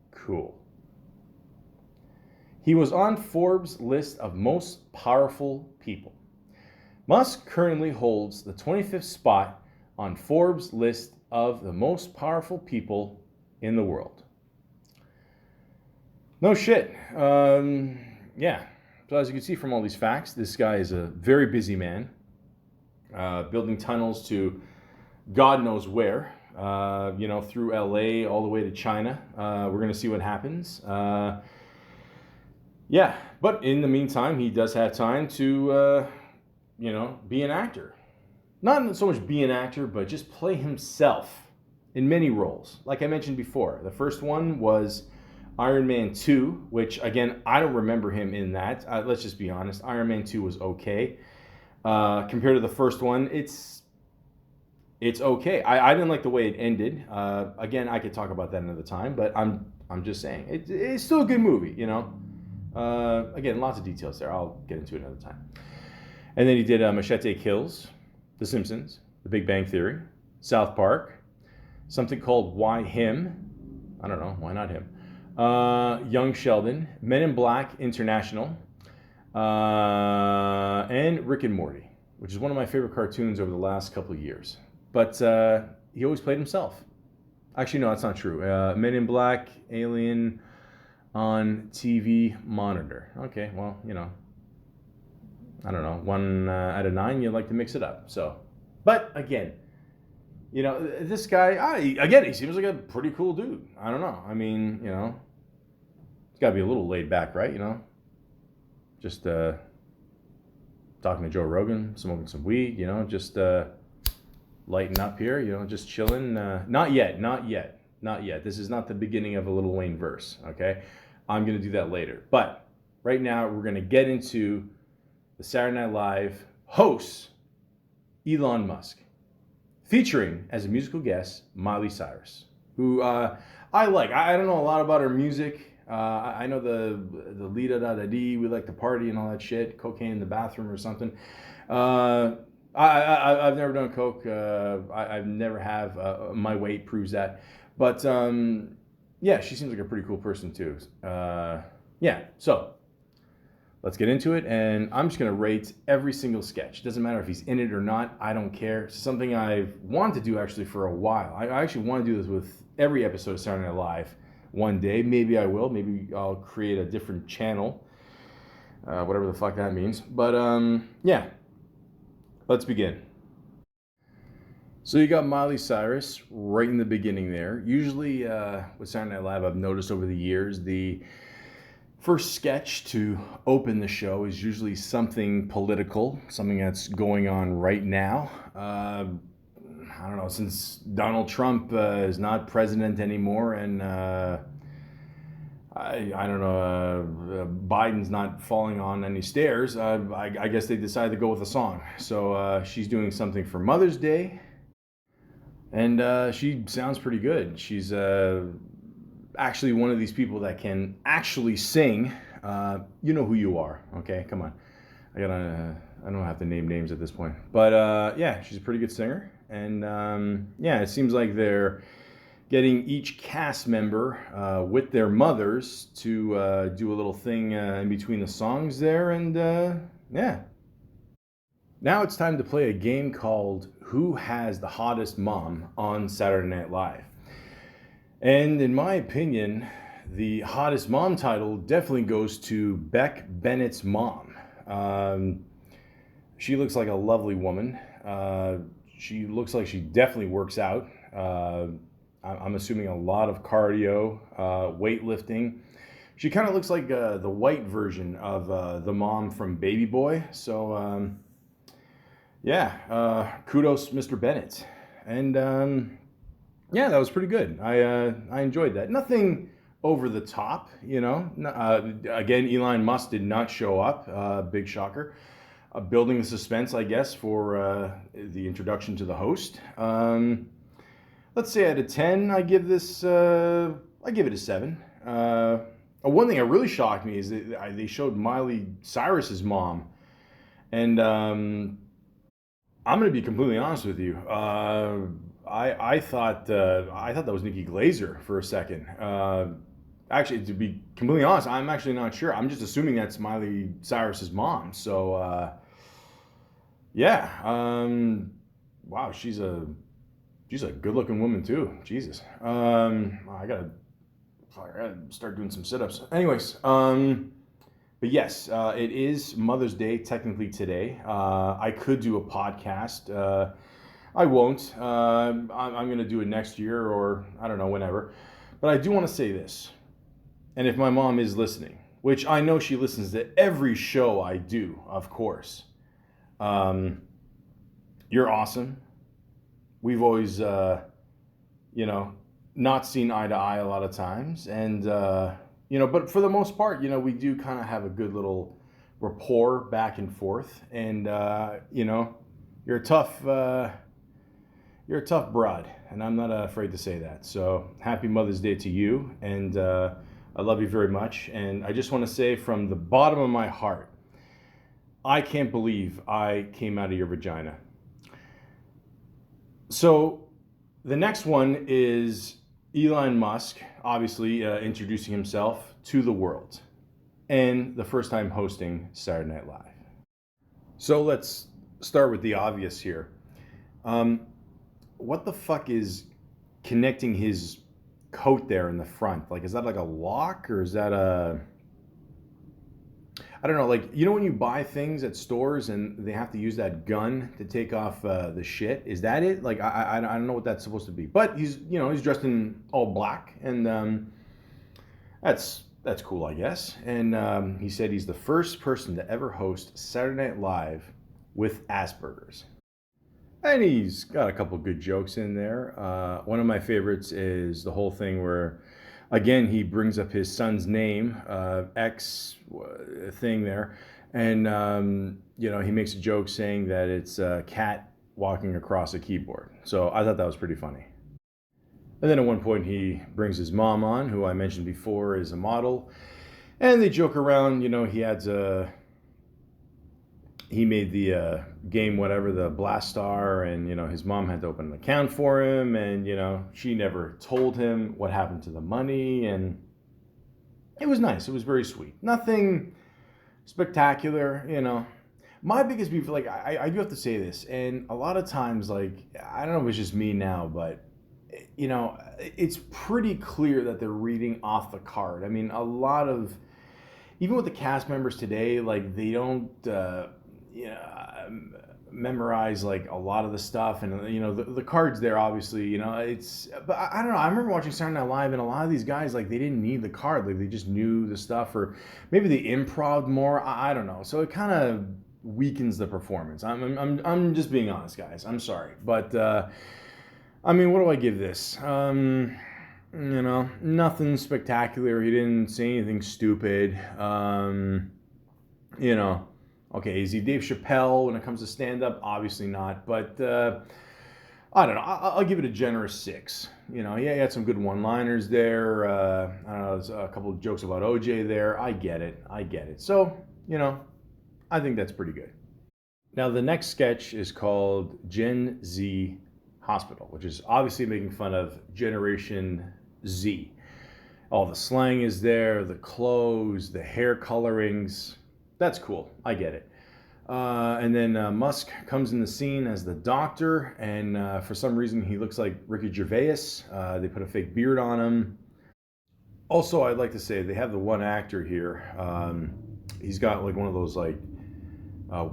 Cool. He was on Forbes' list of most powerful people. Musk currently holds the 25th spot on Forbes' list of the most powerful people in the world. No shit. Yeah. So as you can see from all these facts, this guy is a very busy man, building tunnels to God knows where, through LA all the way to China. We're going to see what happens. But in the meantime, he does have time to, be an actor. Not so much be an actor, but just play himself in many roles. Like I mentioned before, the first one was Iron Man 2, which, again, I don't remember him in that. Let's just be honest. Iron Man 2 was okay. Compared to the first one, it's okay. I didn't like the way it ended. Again, I could talk about that another time, but I'm just saying it's still a good movie, Again, lots of details there. I'll get into it another time. And then he did Machete Kills, The Simpsons, The Big Bang Theory, South Park, something called Why Him? I don't know, why not him? Young Sheldon, Men in Black International, and Rick and Morty, which is one of my favorite cartoons over the last couple of years. But he always played himself. Actually, no, that's not true. Men in Black, Alien on TV monitor. Okay, well, I don't know. 1 out of 9, you like to mix it up. So, but again, this guy, he seems like a pretty cool dude. I don't know. I mean, he's got to be a little laid back, right? Just talking to Joe Rogan, smoking some weed, just lighten up here, just chilling. Not yet. This is not the beginning of a Lil Wayne verse, okay? I'm going to do that later. But right now, we're going to get into the Saturday Night Live host, Elon Musk, featuring as a musical guest, Miley Cyrus, who I like. I don't know a lot about her music. I know the Lida da da dee, we like to party and all that shit, cocaine in the bathroom or something. I've never done coke. I've never have. My weight proves that. But she seems like a pretty cool person too. So let's get into it, and I'm just gonna rate every single sketch. Doesn't matter if he's in it or not. I don't care. It's something I've wanted to do actually for a while. I actually want to do this with every episode of Saturday Night Live. One day, maybe I will. Maybe I'll create a different channel, whatever the fuck that means. But let's begin. So you got Miley Cyrus right in the beginning there. Usually with Saturday Night Live, I've noticed over the years, the first sketch to open the show is usually something political, something that's going on right now. I don't know, since Donald Trump is not president anymore, and I I don't know, Biden's not falling on any stairs. I guess they decided to go with a song. So she's doing something for Mother's Day, and she sounds pretty good. She's actually one of these people that can actually sing. You know who you are, okay? Come on. I don't have to name names at this point. But yeah, she's a pretty good singer. And yeah, it seems like they're getting each cast member with their mothers to do a little thing in between the songs there. And yeah. Now it's time to play a game called Who Has the Hottest Mom on Saturday Night Live. And in my opinion, the hottest mom title definitely goes to Beck Bennett's mom. She looks like a lovely woman. She looks like she definitely works out. I'm assuming a lot of cardio, weightlifting. She kind of looks like the white version of the mom from Baby Boy. So yeah, kudos, Mr. Bennett. And yeah, that was pretty good. I enjoyed that. Nothing over the top, you know. Again, Elon Musk did not show up. Big shocker. Building the suspense, I guess, for the introduction to the host. Let's say out of 10, I give this. I give it a 7. One thing that really shocked me is that they showed Miley Cyrus's mom, and I'm going to be completely honest with you. I thought that was Nikki Glaser for a second. Actually, to be completely honest, I'm actually not sure. I'm just assuming that's Miley Cyrus's mom. So yeah, wow, she's a good-looking woman too. Jesus, I gotta start doing some sit-ups. Anyways, but yes, it is Mother's Day technically today. I could do a podcast. I won't. I'm going to do it next year or I don't know, whenever. But I do want to say this. And if my mom is listening, which I know she listens to every show I do, of course. You're awesome. We've always, not seen eye to eye a lot of times. And, but for the most part, we do kind of have a good little rapport back and forth. And, you're a tough broad, and I'm not afraid to say that. So happy Mother's Day to you, and I love you very much. And I just want to say from the bottom of my heart, I can't believe I came out of your vagina. So the next one is Elon Musk, obviously introducing himself to the world, and the first time hosting Saturday Night Live. So let's start with the obvious here. What the fuck is connecting his coat there in the front? Like, is that like a lock, or is that I don't know, like, when you buy things at stores and they have to use that gun to take off the shit? Is that it? Like, I don't know what that's supposed to be. But he's dressed in all black, and that's cool, I guess. And he said he's the first person to ever host Saturday Night Live with Asperger's. And he's got a couple good jokes in there. One of my favorites is the whole thing where, again, he brings up his son's name, X thing there. And, he makes a joke saying that it's a cat walking across a keyboard. So I thought that was pretty funny. And then at one point he brings his mom on, who I mentioned before is a model. And they joke around, he made the game, whatever, the Blast Star, and, his mom had to open an account for him, and, she never told him what happened to the money, and it was nice. It was very sweet. Nothing spectacular, My biggest beef, like, I do have to say this, and a lot of times, like, I don't know if it's just me now, but, it's pretty clear that they're reading off the card. I mean, a lot of, even with the cast members today, like, they don't, memorize like a lot of the stuff, and the cards there, obviously, it's, but I don't know, I remember watching Saturday Night Live, and a lot of these guys, like, they didn't need the card, like, they just knew the stuff, or maybe they improv more, I don't know, so it kind of weakens the performance. I'm just being honest, guys, I'm sorry, but I mean, what do I give this? Nothing spectacular. He didn't say anything stupid. You know, okay, is he Dave Chappelle when it comes to stand-up? Obviously not, but I don't know. I'll give it a generous 6. He had some good one-liners there. I don't know, there's a couple of jokes about OJ there. I get it. So, I think that's pretty good. Now, the next sketch is called Gen Z Hospital, which is obviously making fun of Generation Z. All the slang is there, the clothes, the hair colorings. That's cool. I get it. And then Musk comes in the scene as the doctor, and for some reason he looks like Ricky Gervais. They put a fake beard on him. Also, I'd like to say they have the one actor here. He's got like one of those like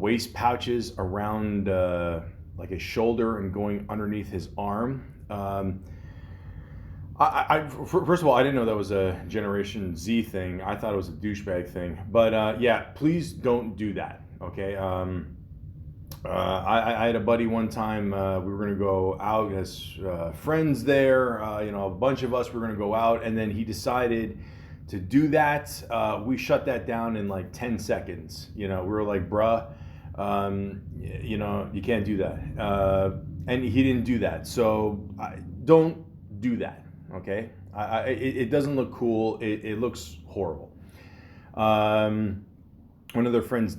waist pouches around like his shoulder and going underneath his arm. First of all, I didn't know that was a Generation Z thing. I thought it was a douchebag thing. But yeah, please don't do that. Okay. I had a buddy one time. We were going to go out as friends there. A bunch of us were going to go out, and then he decided to do that. We shut that down in like 10 seconds. We were like, bruh, you can't do that. And he didn't do that. So don't do that. Okay. It doesn't look cool. It looks horrible. One of their friends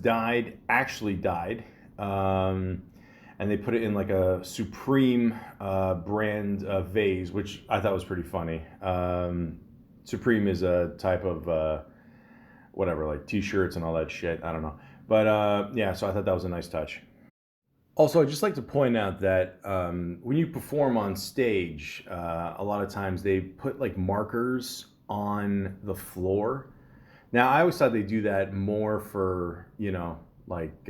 actually died. And they put it in like a Supreme brand vase, which I thought was pretty funny. Supreme is a type of whatever, like t-shirts and all that shit. I don't know. But yeah, so I thought that was a nice touch. Also, I'd just like to point out that when you perform on stage, a lot of times they put like markers on the floor. Now, I always thought they do that more for, like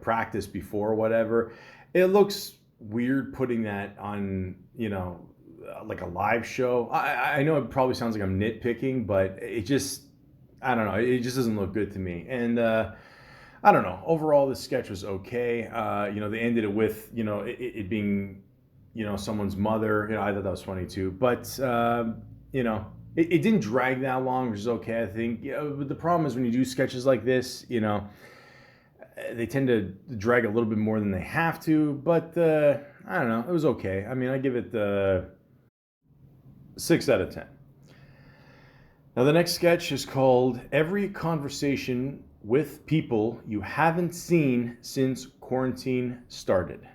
practice before or whatever. It looks weird putting that on, like a live show. I know it probably sounds like I'm nitpicking, but I don't know. It just doesn't look good to me. And I don't know. Overall, the sketch was okay. They ended it with, it being, someone's mother. I thought that was funny too. But, it didn't drag that long, which is okay, I think. But the problem is when you do sketches like this, they tend to drag a little bit more than they have to. But I don't know. It was okay. I mean, I give it 6 out of 10. Now, the next sketch is called Every Conversation with People You Haven't Seen Since Quarantine Started.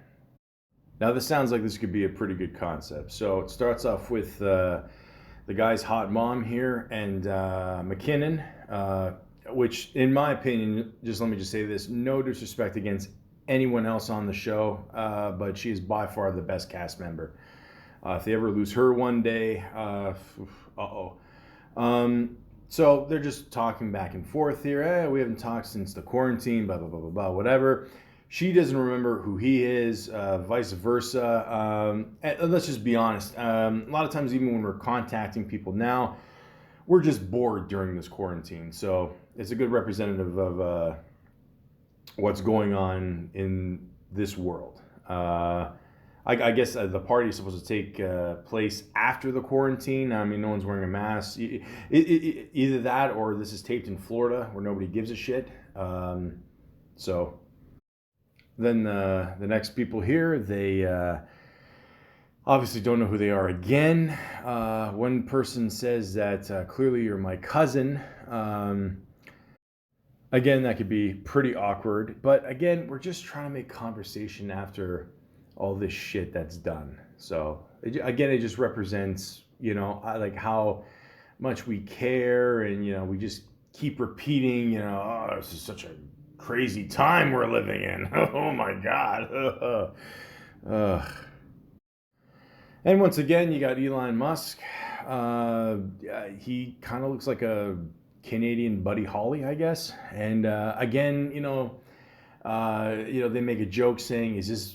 Now, this sounds like this could be a pretty good concept. So it starts off with the guy's hot mom here and McKinnon, which in my opinion, let me say this, no disrespect against anyone else on the show, but she is by far the best cast member. If they ever lose her one day, so they're just talking back and forth here. We haven't talked since the quarantine, blah, blah, blah, blah, blah, whatever. She doesn't remember who he is, vice versa. And let's just be honest. A lot of times, even when we're contacting people now, we're just bored during this quarantine. So it's a good representative of what's going on in this world. I guess the party is supposed to take place after the quarantine. I mean, no one's wearing a mask. Either that or this is taped in Florida where nobody gives a shit. So then the next people here, they obviously don't know who they are again. One person says that clearly you're my cousin. Again, that could be pretty awkward. But again, we're just trying to make conversation after all this shit that's done. So again, it just represents, like how much we care, and we just keep repeating, oh, this is such a crazy time we're living in. Oh my God. And once again, you got Elon Musk. He kind of looks like a Canadian Buddy Holly, I guess. And again, they make a joke saying, is this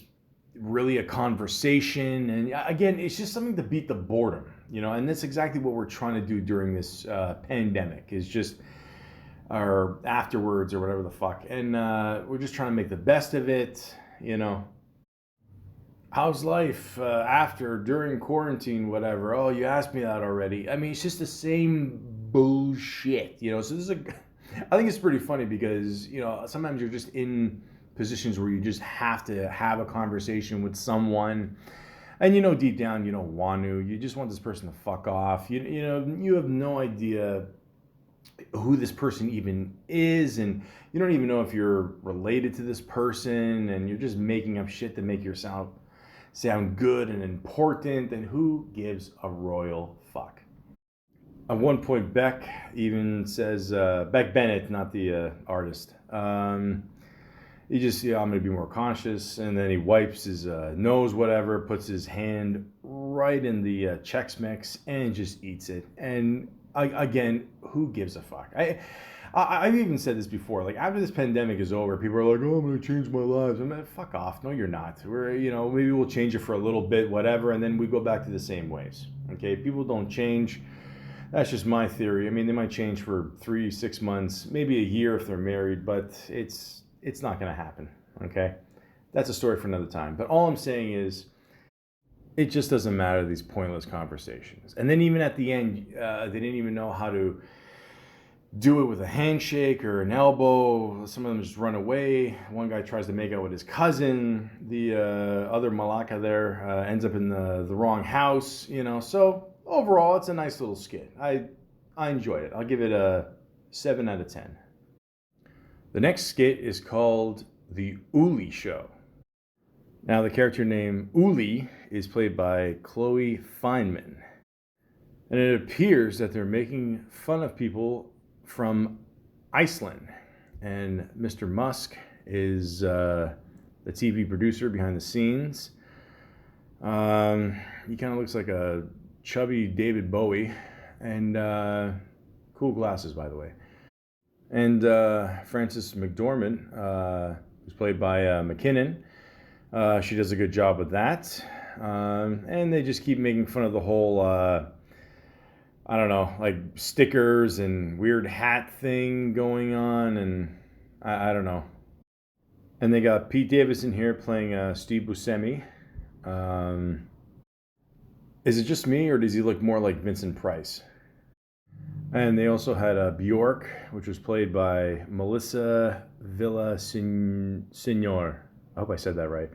really a conversation? And again, it's just something to beat the boredom, and that's exactly what we're trying to do during this pandemic, is just or afterwards or whatever the fuck. And we're just trying to make the best of it, how's life after, during quarantine, whatever. Oh, you asked me that already. I mean, it's just the same bullshit, you know. So this is I think it's pretty funny because, you know, sometimes you're just in positions where you just have to have a conversation with someone, and you know deep down you don't want to. You just want this person to fuck off. You know, you have no idea who this person even is, and you don't even know if you're related to this person, and you're just making up shit to make yourself sound good and important, and who gives a royal fuck? At one point, Beck even says, Beck Bennett, not the artist, he just, yeah, I'm going to be more conscious. And then he wipes his nose, whatever, puts his hand right in the Chex Mix and just eats it. And again, who gives a fuck? I've even said this before. Like, after this pandemic is over, people are like, "Oh, I'm gonna change my lives." I'm like, "Fuck off! No, you're not. We're, you know, maybe we'll change it for a little bit, whatever, and then we go back to the same ways." Okay, people don't change. That's just my theory. I mean, they might change for 3, 6 months, maybe a year if they're married, but it's not gonna happen. Okay, that's a story for another time. But all I'm saying is, it just doesn't matter, these pointless conversations. And then even at the end, they didn't even know how to do it with a handshake or an elbow. Some of them just run away. One guy tries to make out with his cousin. The other Malaka there ends up in the wrong house, you know. So overall, it's a nice little skit. I enjoyed it. I'll give it a 7 out of 10. The next skit is called The Uli Show. Now, the character named Uli is played by Chloe Fineman. And it appears that they're making fun of people from Iceland. And Mr. Musk is the TV producer behind the scenes. He kind of looks like a chubby David Bowie. And cool glasses, by the way. And Frances McDormand, who's played by McKinnon. She does a good job with that. And they just keep making fun of the whole, I don't know, like stickers and weird hat thing going on. And I don't know. And they got Pete Davidson here playing Steve Buscemi. Is it just me, or does he look more like Vincent Price? And they also had Bjork, which was played by Melissa Villaseñor. I hope I said that right.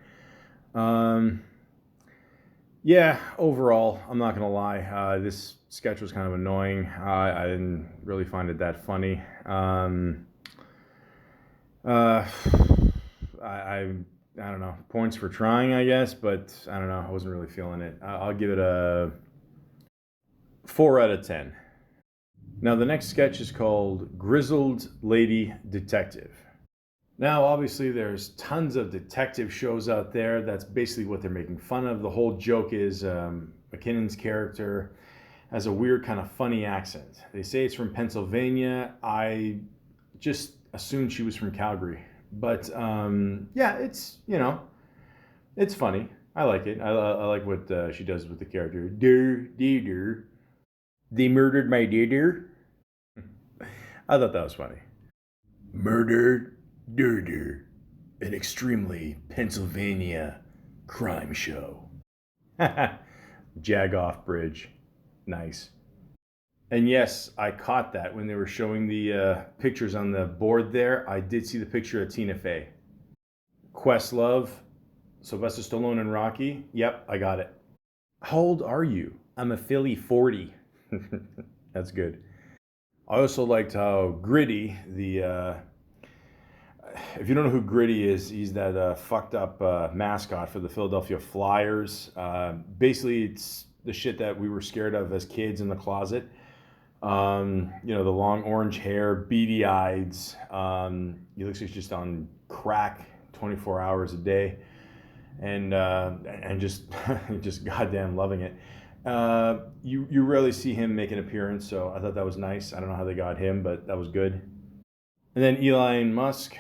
Yeah, overall, I'm not going to lie. This sketch was kind of annoying. I didn't really find it that funny. I don't know. Points for trying, I guess, but I don't know. I wasn't really feeling it. I'll give it a 4 out of 10. Now, the next sketch is called Grizzled Lady Detective. Now, obviously, there's tons of detective shows out there. That's basically what they're making fun of. The whole joke is McKinnon's character has a weird kind of funny accent. They say it's from Pennsylvania. I just assumed she was from Calgary. But yeah, it's, you know, it's funny. I like it. I like what she does with the character. They murdered my dear. I thought that was funny. Murdered an extremely Pennsylvania crime show. Jag-off bridge. Nice. And yes, I caught that when they were showing the pictures on the board there. I did see the picture of Tina Fey. Questlove, Sylvester Stallone and Rocky. Yep, I got it. How old are you? I'm a Philly 40. That's good. I also liked how Gritty, if you don't know who Gritty is, he's that fucked up mascot for the Philadelphia Flyers. Basically, it's the shit that we were scared of as kids in the closet. You know, the long orange hair, beady eyes. He looks like he's just on crack 24 hours a day, and just just goddamn loving it. You rarely see him make an appearance, so I thought that was nice. I don't know how they got him, but that was good. And then Elon Musk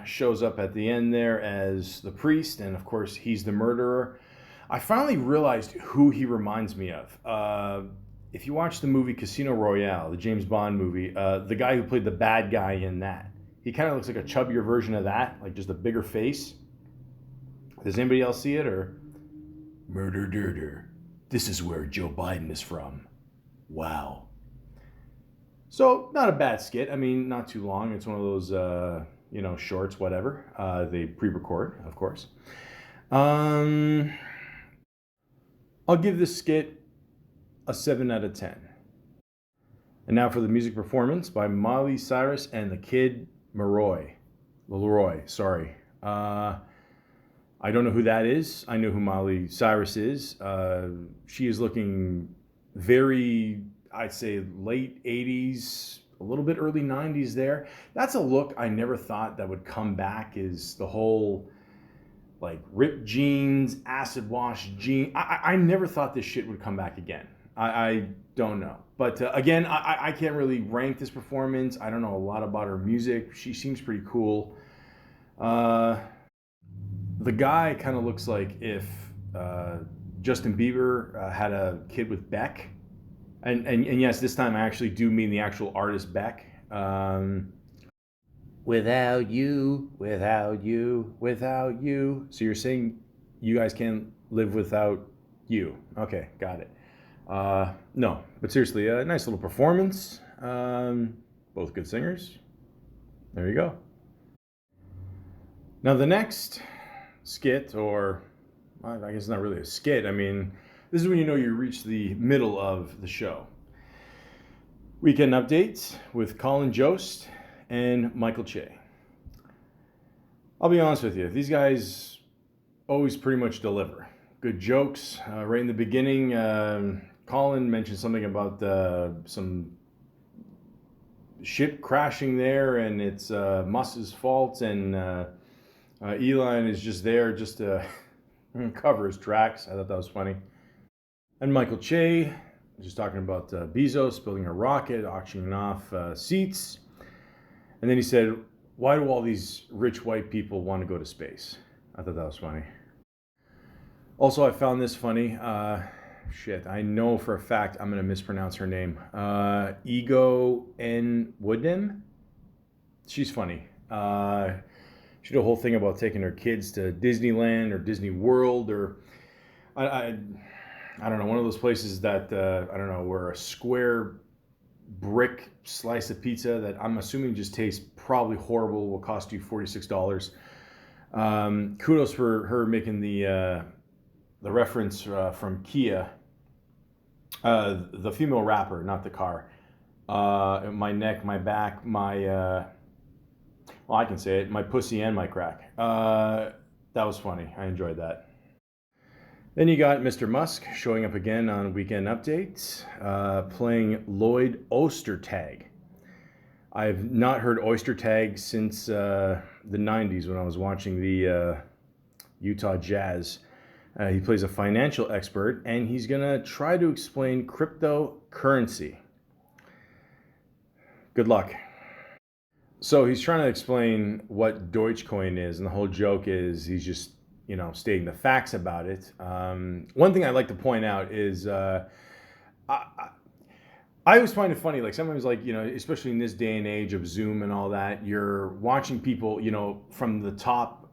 shows up at the end there as the priest, and of course he's the murderer. I finally realized who he reminds me of. If you watch the movie Casino Royale, the James Bond movie, the guy who played the bad guy in that, he kind of looks like a chubbier version of that, like just a bigger face. Does anybody else see it, or Murder dirter. This is where Joe Biden is from. Wow. So, not a bad skit. I mean, not too long. It's one of those, shorts, whatever. They pre-record, of course. I'll give this skit a 7 out of 10. And now for the music performance by Miley Cyrus and the Kid Leroy, sorry. I don't know who that is. I know who Miley Cyrus is. She is looking very, I'd say, late 80s, a little bit early 90s there. That's a look I never thought that would come back, is the whole like ripped jeans, acid wash jeans. I never thought this shit would come back again. I don't know. But again, I can't really rank this performance. I don't know a lot about her music. She seems pretty cool. The guy kind of looks like if Justin Bieber had a kid with Beck. And yes, this time I actually do mean the actual artist Beck. Without you, without you, without you. So you're saying you guys can't live without you. Okay, got it. No, but seriously, a nice little performance. Both good singers. There you go. Now the next skit, or I guess it's not really a skit. I mean, this is when you know you reach the middle of the show. Weekend updates with Colin Jost and Michael Che. I'll be honest with you, these guys always pretty much deliver. Good jokes. Right in the beginning, Colin mentioned something about some ship crashing there, and it's Musk's fault, and Elon is just there just to cover his tracks. I thought that was funny. And Michael Che, just talking about Bezos building a rocket, auctioning off seats. And then he said, why do all these rich white people want to go to space? I thought that was funny. Also, I found this funny. I know for a fact I'm going to mispronounce her name. Ego N. Wooden. She's funny. She did a whole thing about taking her kids to Disneyland or Disney World, or I don't know, one of those places that, where a square brick slice of pizza that I'm assuming just tastes probably horrible will cost you $46. Kudos for her making the reference from Kia, the female rapper, not the car. My neck, my back, I can say it, my pussy and my crack. That was funny. I enjoyed that. Then you got Mr. Musk showing up again on Weekend Updates, playing Lloyd Ostertag. I've not heard Oystertag since the 90s when I was watching the Utah Jazz. He plays a financial expert, and he's going to try to explain cryptocurrency. Good luck. So he's trying to explain what Dogecoin is, and the whole joke is he's just, stating the facts about it. One thing I'd like to point out is I always find it funny, like sometimes, like, especially in this day and age of Zoom and all that, you're watching people, from the top,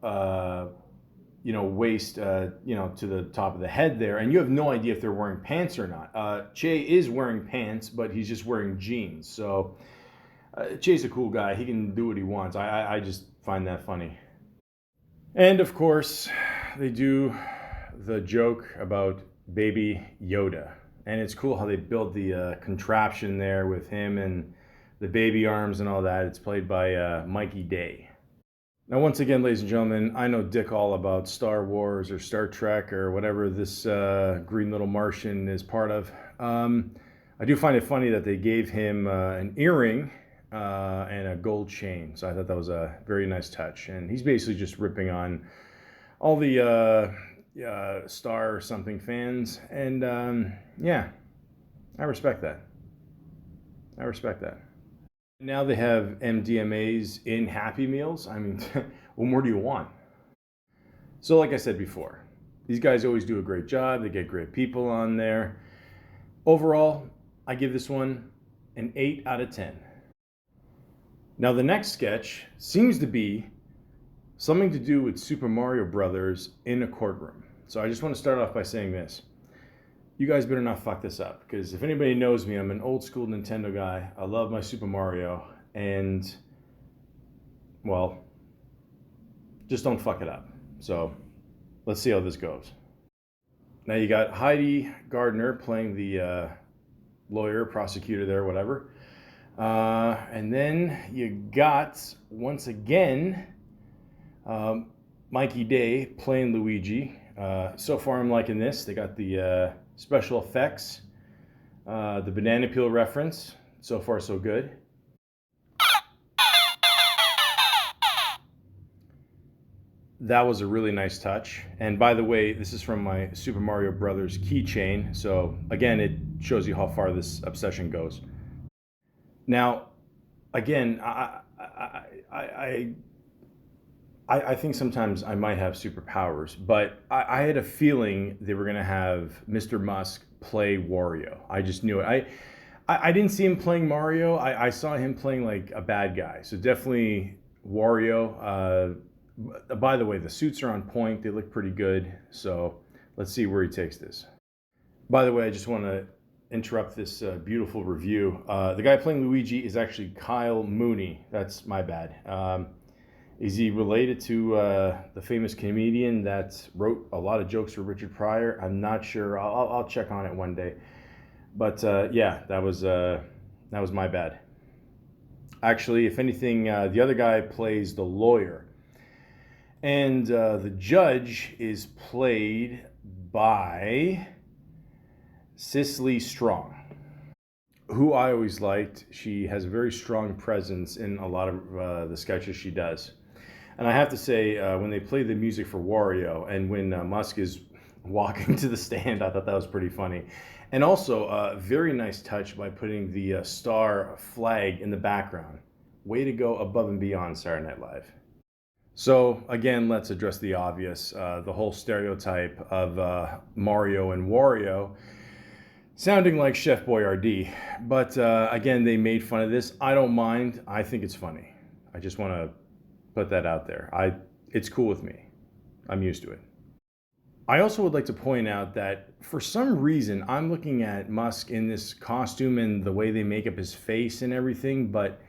waist, to the top of the head there, and you have no idea if they're wearing pants or not. Che is wearing pants, but he's just wearing jeans. So Che's a cool guy. He can do what he wants. I just find that funny. And of course, they do the joke about Baby Yoda. And it's cool how they build the contraption there with him and the baby arms and all that. It's played by Mikey Day. Now, once again, ladies and gentlemen, I know dick all about Star Wars or Star Trek or whatever this green little Martian is part of. I do find it funny that they gave him an earring and a gold chain. So I thought that was a very nice touch. And he's basically just ripping on all the Star or something fans. And I respect that. Now they have MDMAs in Happy Meals. I mean, what more do you want? So like I said before, these guys always do a great job. They get great people on there. Overall, I give this one an 8 out of 10. Now the next sketch seems to be something to do with Super Mario Brothers in a courtroom. So I just want to start off by saying this. You guys better not fuck this up, because if anybody knows me, I'm an old school Nintendo guy. I love my Super Mario, and, well, just don't fuck it up. So let's see how this goes. Now you got Heidi Gardner playing the lawyer, prosecutor there, whatever. And then you got, once again, Mikey Day playing Luigi. So far I'm liking this. They got the special effects, the banana peel reference. So far so good. That was a really nice touch. And by the way, this is from my Super Mario Brothers keychain. So again, it shows you how far this obsession goes. Now, again, I think sometimes I might have superpowers, but I had a feeling they were going to have Mr. Musk play Wario. I just knew it. I didn't see him playing Mario. I saw him playing like a bad guy. So definitely Wario. By the way, the suits are on point. They look pretty good. So let's see where he takes this. By the way, I just want to interrupt this beautiful review. The guy playing Luigi is actually Kyle Mooney. That's my bad. Is he related to the famous comedian that wrote a lot of jokes for Richard Pryor? I'm not sure. I'll check on it one day. But yeah, that was my bad. Actually, if anything, the other guy plays the lawyer. And the judge is played by Cicely Strong, who I always liked. She has a very strong presence in a lot of the sketches she does. And I have to say, when they play the music for Wario and when Musk is walking to the stand, I thought that was pretty funny. And also, a very nice touch by putting the star flag in the background. Way to go above and beyond Saturday Night Live. So again, let's address the obvious, the whole stereotype of Mario and Wario sounding like Chef Boyardee. But again, they made fun of this. I don't mind. I think it's funny. I just want to put that out there. It's cool with me. I'm used to it. I also would like to point out that for some reason, I'm looking at Musk in this costume and the way they make up his face and everything, but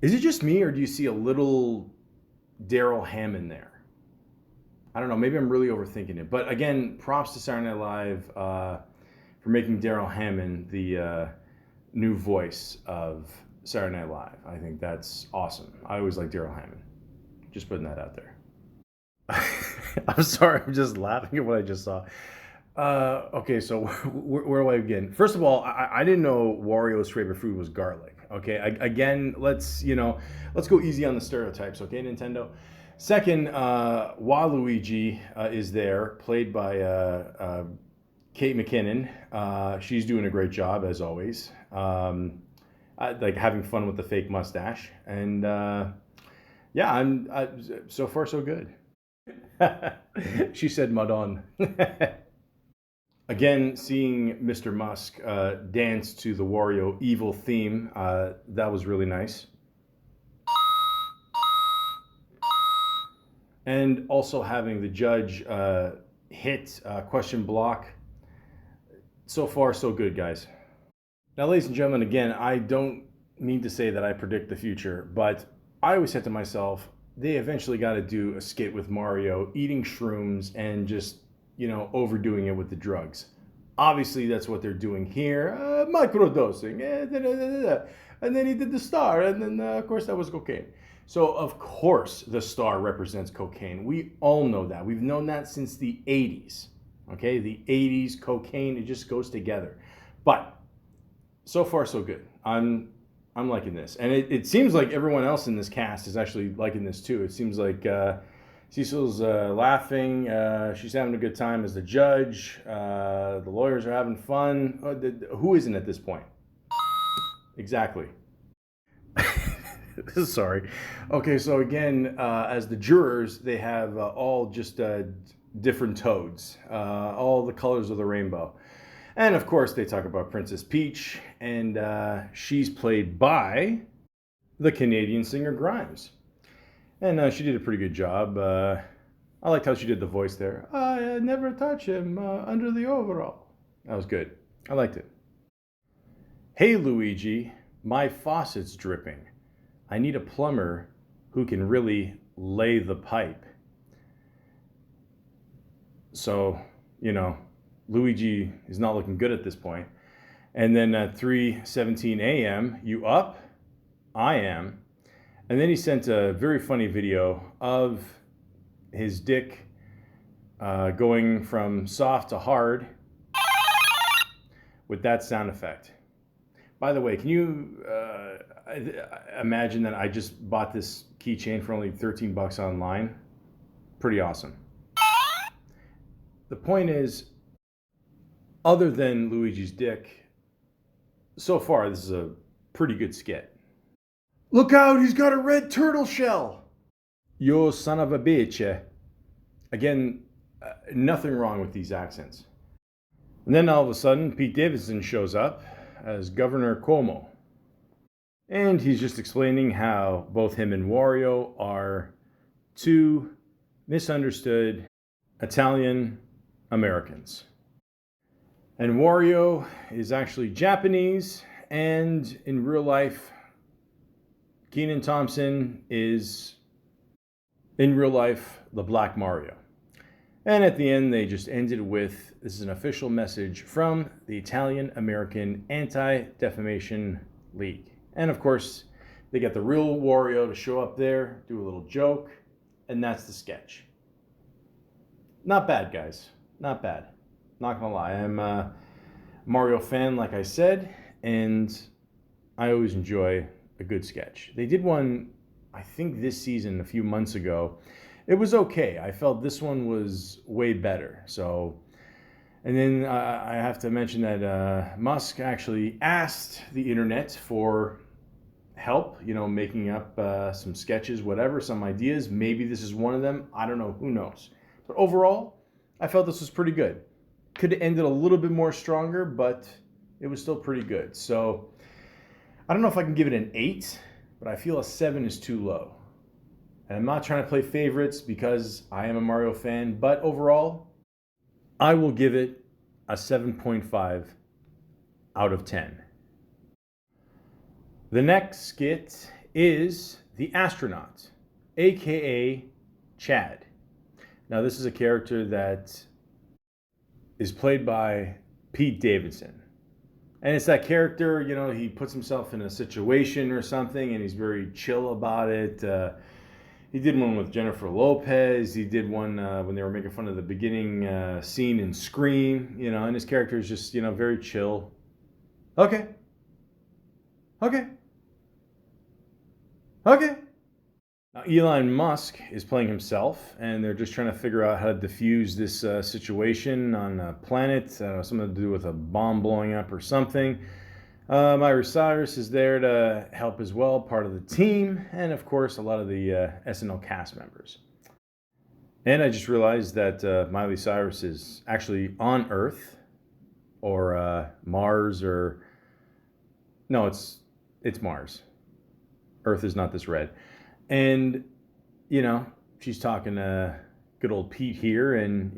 is it just me or do you see a little Daryl Hammond there? I don't know, maybe I'm really overthinking it. But again, props to Saturday Night Live for making Daryl Hammond the new voice of Saturday Night Live. I think that's awesome. I always like Daryl Hammond. Just putting that out there. I'm sorry, I'm just laughing at what I just saw. Okay, so where do I begin? First of all, I didn't know Wario's favorite food was garlic. Okay, again, let's go easy on the stereotypes. Okay, Nintendo. Second, Waluigi is there, played by Kate McKinnon. She's doing a great job as always. Like having fun with the fake mustache, and yeah, I'm so far so good. She said Madon. Again, seeing Mr. Musk dance to the Wario evil theme, that was really nice. And also having the judge hit question block. So far, so good, guys. Now, ladies and gentlemen, again, I don't mean to say that I predict the future, but I always said to myself, they eventually got to do a skit with Mario eating shrooms and just, overdoing it with the drugs. Obviously, that's what they're doing here. Microdosing. And then he did the star. And then, of course, that was cocaine. So, of course, the star represents cocaine. We all know that. We've known that since the 80s. Okay? The 80s, cocaine, it just goes together. But so far, so good. I'm liking this. And it seems like everyone else in this cast is actually liking this too. It seems like Cecil's laughing. She's having a good time as the judge. The lawyers are having fun. Who isn't at this point? Exactly. Sorry. Okay, so again, as the jurors, they have all just different toads. All the colors of the rainbow. And of course, they talk about Princess Peach, and she's played by the Canadian singer Grimes. And she did a pretty good job. I liked how she did the voice there. I never touch him under the overall. That was good. I liked it. Hey, Luigi, my faucet's dripping. I need a plumber who can really lay the pipe. So, Luigi is not looking good at this point. And then at 3:17 a.m., you up? I am. And then he sent a very funny video of his dick going from soft to hard with that sound effect. By the way, can you imagine that I just bought this keychain for only $13 online? Pretty awesome. The point is, other than Luigi's dick, so far this is a pretty good skit. Look out, he's got a red turtle shell! Yo son of a bitch. Again, nothing wrong with these accents. And then all of a sudden, Pete Davidson shows up as Governor Cuomo. And he's just explaining how both him and Wario are two misunderstood Italian Americans. And Wario is actually Japanese, and in real life, Kenan Thompson is, in real life, the Black Mario. And at the end, they just ended with, this is an official message from the Italian American Anti-Defamation League. And of course, they get the real Wario to show up there, do a little joke, and that's the sketch. Not bad, guys. Not bad. Not gonna lie. I'm a Mario fan, like I said, and I always enjoy a good sketch. They did one, I think this season, a few months ago. It was okay. I felt this one was way better. So, and then I have to mention that Musk actually asked the internet for help, making up some sketches, whatever, some ideas. Maybe this is one of them. I don't know. Who knows? But overall, I felt this was pretty good. Could have ended a little bit more stronger, but it was still pretty good. So I don't know if I can give it an 8, but I feel a 7 is too low. And I'm not trying to play favorites because I am a Mario fan, but overall, I will give it a 7.5 out of 10. The next skit is The Astronaut, aka Chad. Now, this is a character that is played by Pete Davidson. And it's that character, he puts himself in a situation or something and he's very chill about it. He did one with Jennifer Lopez. He did one when they were making fun of the beginning scene in Scream, and his character is just, very chill. Okay. Now, Elon Musk is playing himself, and they're just trying to figure out how to defuse this situation on a planet, something to do with a bomb blowing up or something. Miley Cyrus is there to help as well, part of the team, and of course a lot of the SNL cast members. And I just realized that Miley Cyrus is actually on Earth, or Mars, or no, it's Mars. Earth is not this red. And, she's talking to good old Pete here, and,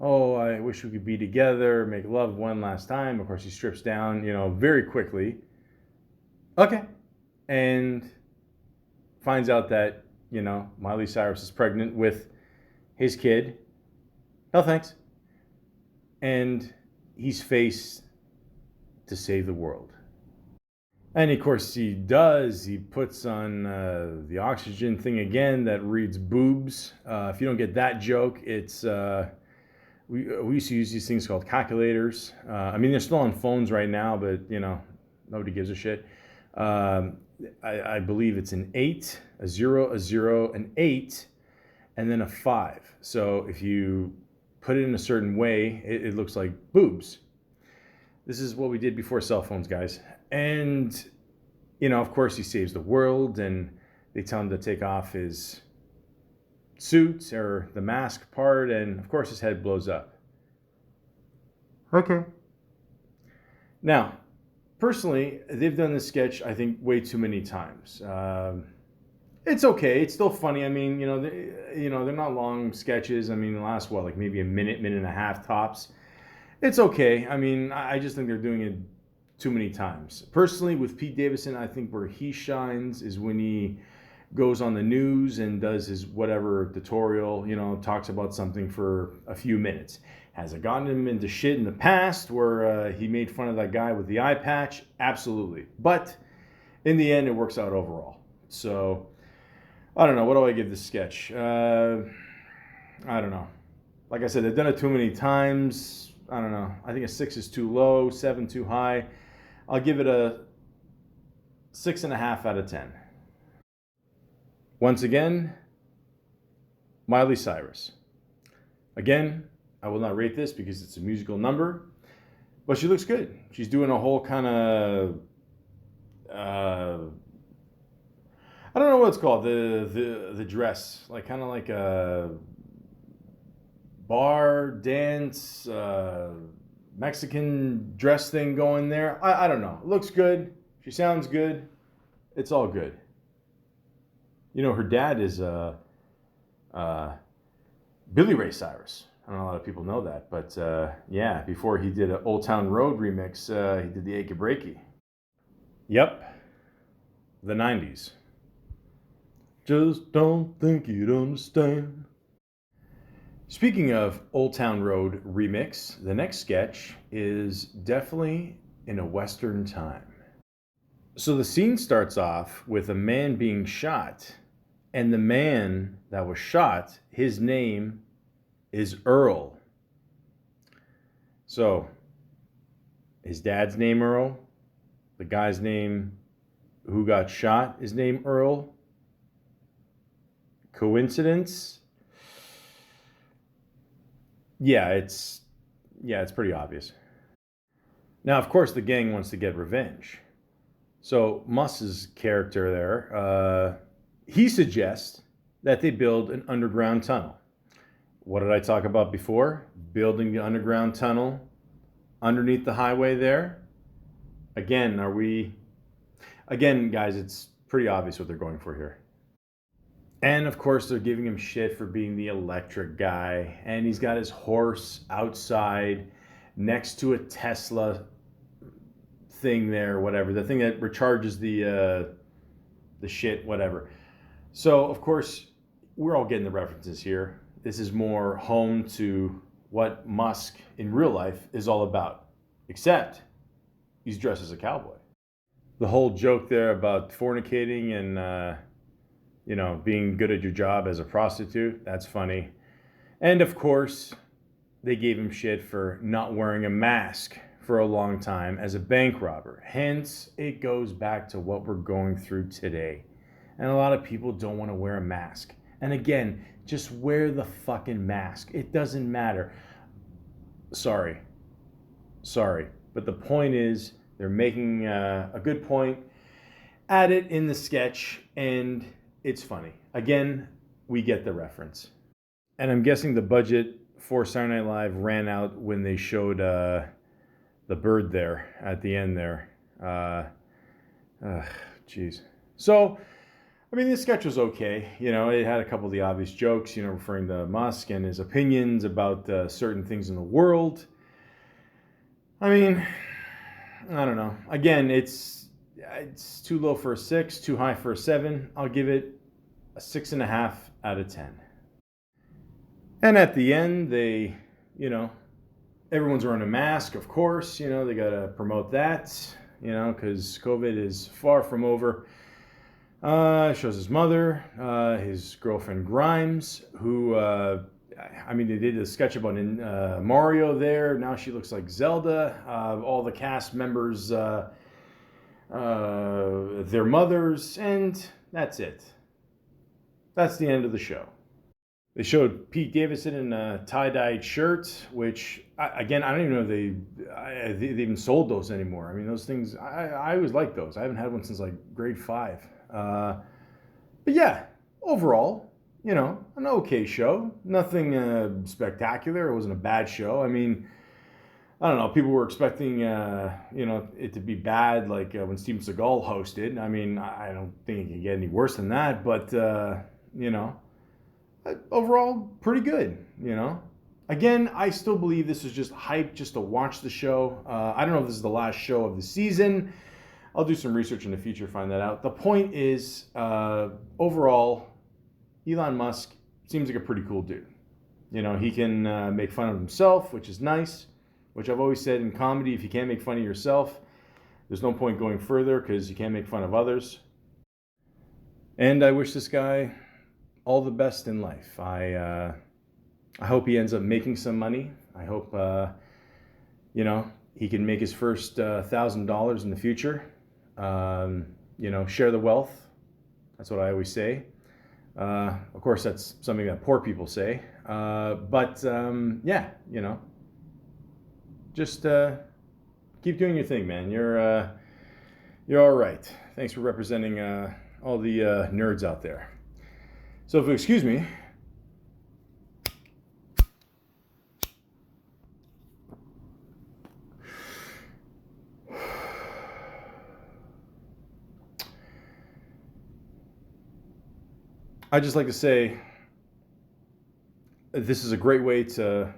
oh, I wish we could be together, make love one last time. Of course, he strips down, very quickly. Okay. And finds out that, Miley Cyrus is pregnant with his kid. No thanks. And he's faced to save the world. And of course he does. He puts on the oxygen thing again that reads boobs. If you don't get that joke, it's... We used to use these things called calculators. They're still on phones right now, but, nobody gives a shit. I believe it's an 8, a 0, a 0, an 8, and then a 5. So if you put it in a certain way, it looks like boobs. This is what we did before cell phones, guys. And, of course, he saves the world, and they tell him to take off his suit or the mask part, and of course his head blows up. Okay. Now, personally, they've done this sketch, I think, way too many times. It's okay. It's still funny. I mean, they're not long sketches. I mean, the last like maybe a minute, minute and a half tops. It's okay. I mean, I just think they're doing it too many times. Personally, with Pete Davidson, I think where he shines is when he goes on the news and does his whatever tutorial, talks about something for a few minutes. Has it gotten him into shit in the past where he made fun of that guy with the eye patch? Absolutely. But in the end, it works out overall. So, I don't know. What do I give this sketch? I don't know. Like I said, they've done it too many times. I don't know. I think a 6 is too low, 7 too high. I'll give it a 6.5 out of 10. Once again, Miley Cyrus. Again, I will not rate this because it's a musical number, but she looks good. She's doing a whole kind of, I don't know what it's called, the dress, like kind of like a bar dance, Mexican dress thing going there. I don't know. It looks good. She sounds good. It's all good. Her dad is Billy Ray Cyrus. I don't know a lot of people know that, but yeah, before he did an Old Town Road remix, he did the Achy Breaky. Yep, the 90s. Just don't think you'd understand. Speaking of Old Town Road remix, the next sketch is definitely in a Western time. So the scene starts off with a man being shot, and the man that was shot, his name is Earl. So, his dad's name Earl, the guy's name who got shot is named Earl. Coincidence? Yeah, it's pretty obvious. Now, of course, the gang wants to get revenge. So Musk's character there, he suggests that they build an underground tunnel. What did I talk about before? Building the underground tunnel underneath the highway there. Again, guys, it's pretty obvious what they're going for here. And of course, they're giving him shit for being the electric guy. And he's got his horse outside next to a Tesla thing there, whatever. The thing that recharges the shit, whatever. So, of course, we're all getting the references here. This is more home to what Musk in real life is all about. Except he's dressed as a cowboy. The whole joke there about fornicating and, being good at your job as a prostitute, that's funny. And, of course, they gave him shit for not wearing a mask for a long time as a bank robber. Hence, it goes back to what we're going through today. And a lot of people don't want to wear a mask. And again, just wear the fucking mask. It doesn't matter. Sorry. But the point is, they're making a good point at it in the sketch, and it's funny. Again, we get the reference. And I'm guessing the budget for Saturday Night Live ran out when they showed the bird there at the end there. Jeez. So, I mean, this sketch was okay. It had a couple of the obvious jokes, referring to Musk and his opinions about certain things in the world. I mean, I don't know. Again, it's too low for a 6, too high for a 7. I'll give it a 6.5 out of 10. And at the end, they, everyone's wearing a mask, of course. They got to promote that, because COVID is far from over. Shows his mother, his girlfriend Grimes, who, they did a sketch about Mario there. Now she looks like Zelda. All the cast members, their mothers, and that's it. That's the end of the show. They showed Pete Davidson in a tie-dyed shirt, which, again, I don't even know if they even sold those anymore. I mean, those things, I always liked those. I haven't had one since, grade 5. But yeah, overall, an okay show. Nothing spectacular. It wasn't a bad show. I mean, I don't know. People were expecting, it to be bad, like when Steven Seagal hosted. I mean, I don't think it can get any worse than that. But overall, pretty good. Again, I still believe this is just hype, just to watch the show. I don't know if this is the last show of the season. I'll do some research in the future, find that out. The point is, overall, Elon Musk seems like a pretty cool dude. He can make fun of himself, which is nice. Which I've always said in comedy, if you can't make fun of yourself, there's no point going further because you can't make fun of others. And I wish this guy all the best in life. I hope he ends up making some money. I hope, he can make his first $1,000 in the future. Share the wealth. That's what I always say. Of course, that's something that poor people say. Just keep doing your thing, man. You're all right. Thanks for representing all the nerds out there. So if you excuse me. I'd just like to say this is a great way to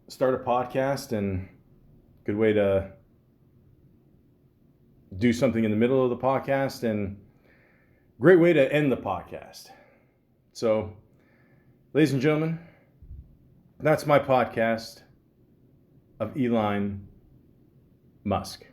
start a podcast and good way to do something in the middle of the podcast and great way to end the podcast. So, ladies and gentlemen, that's my podcast of Elon Musk.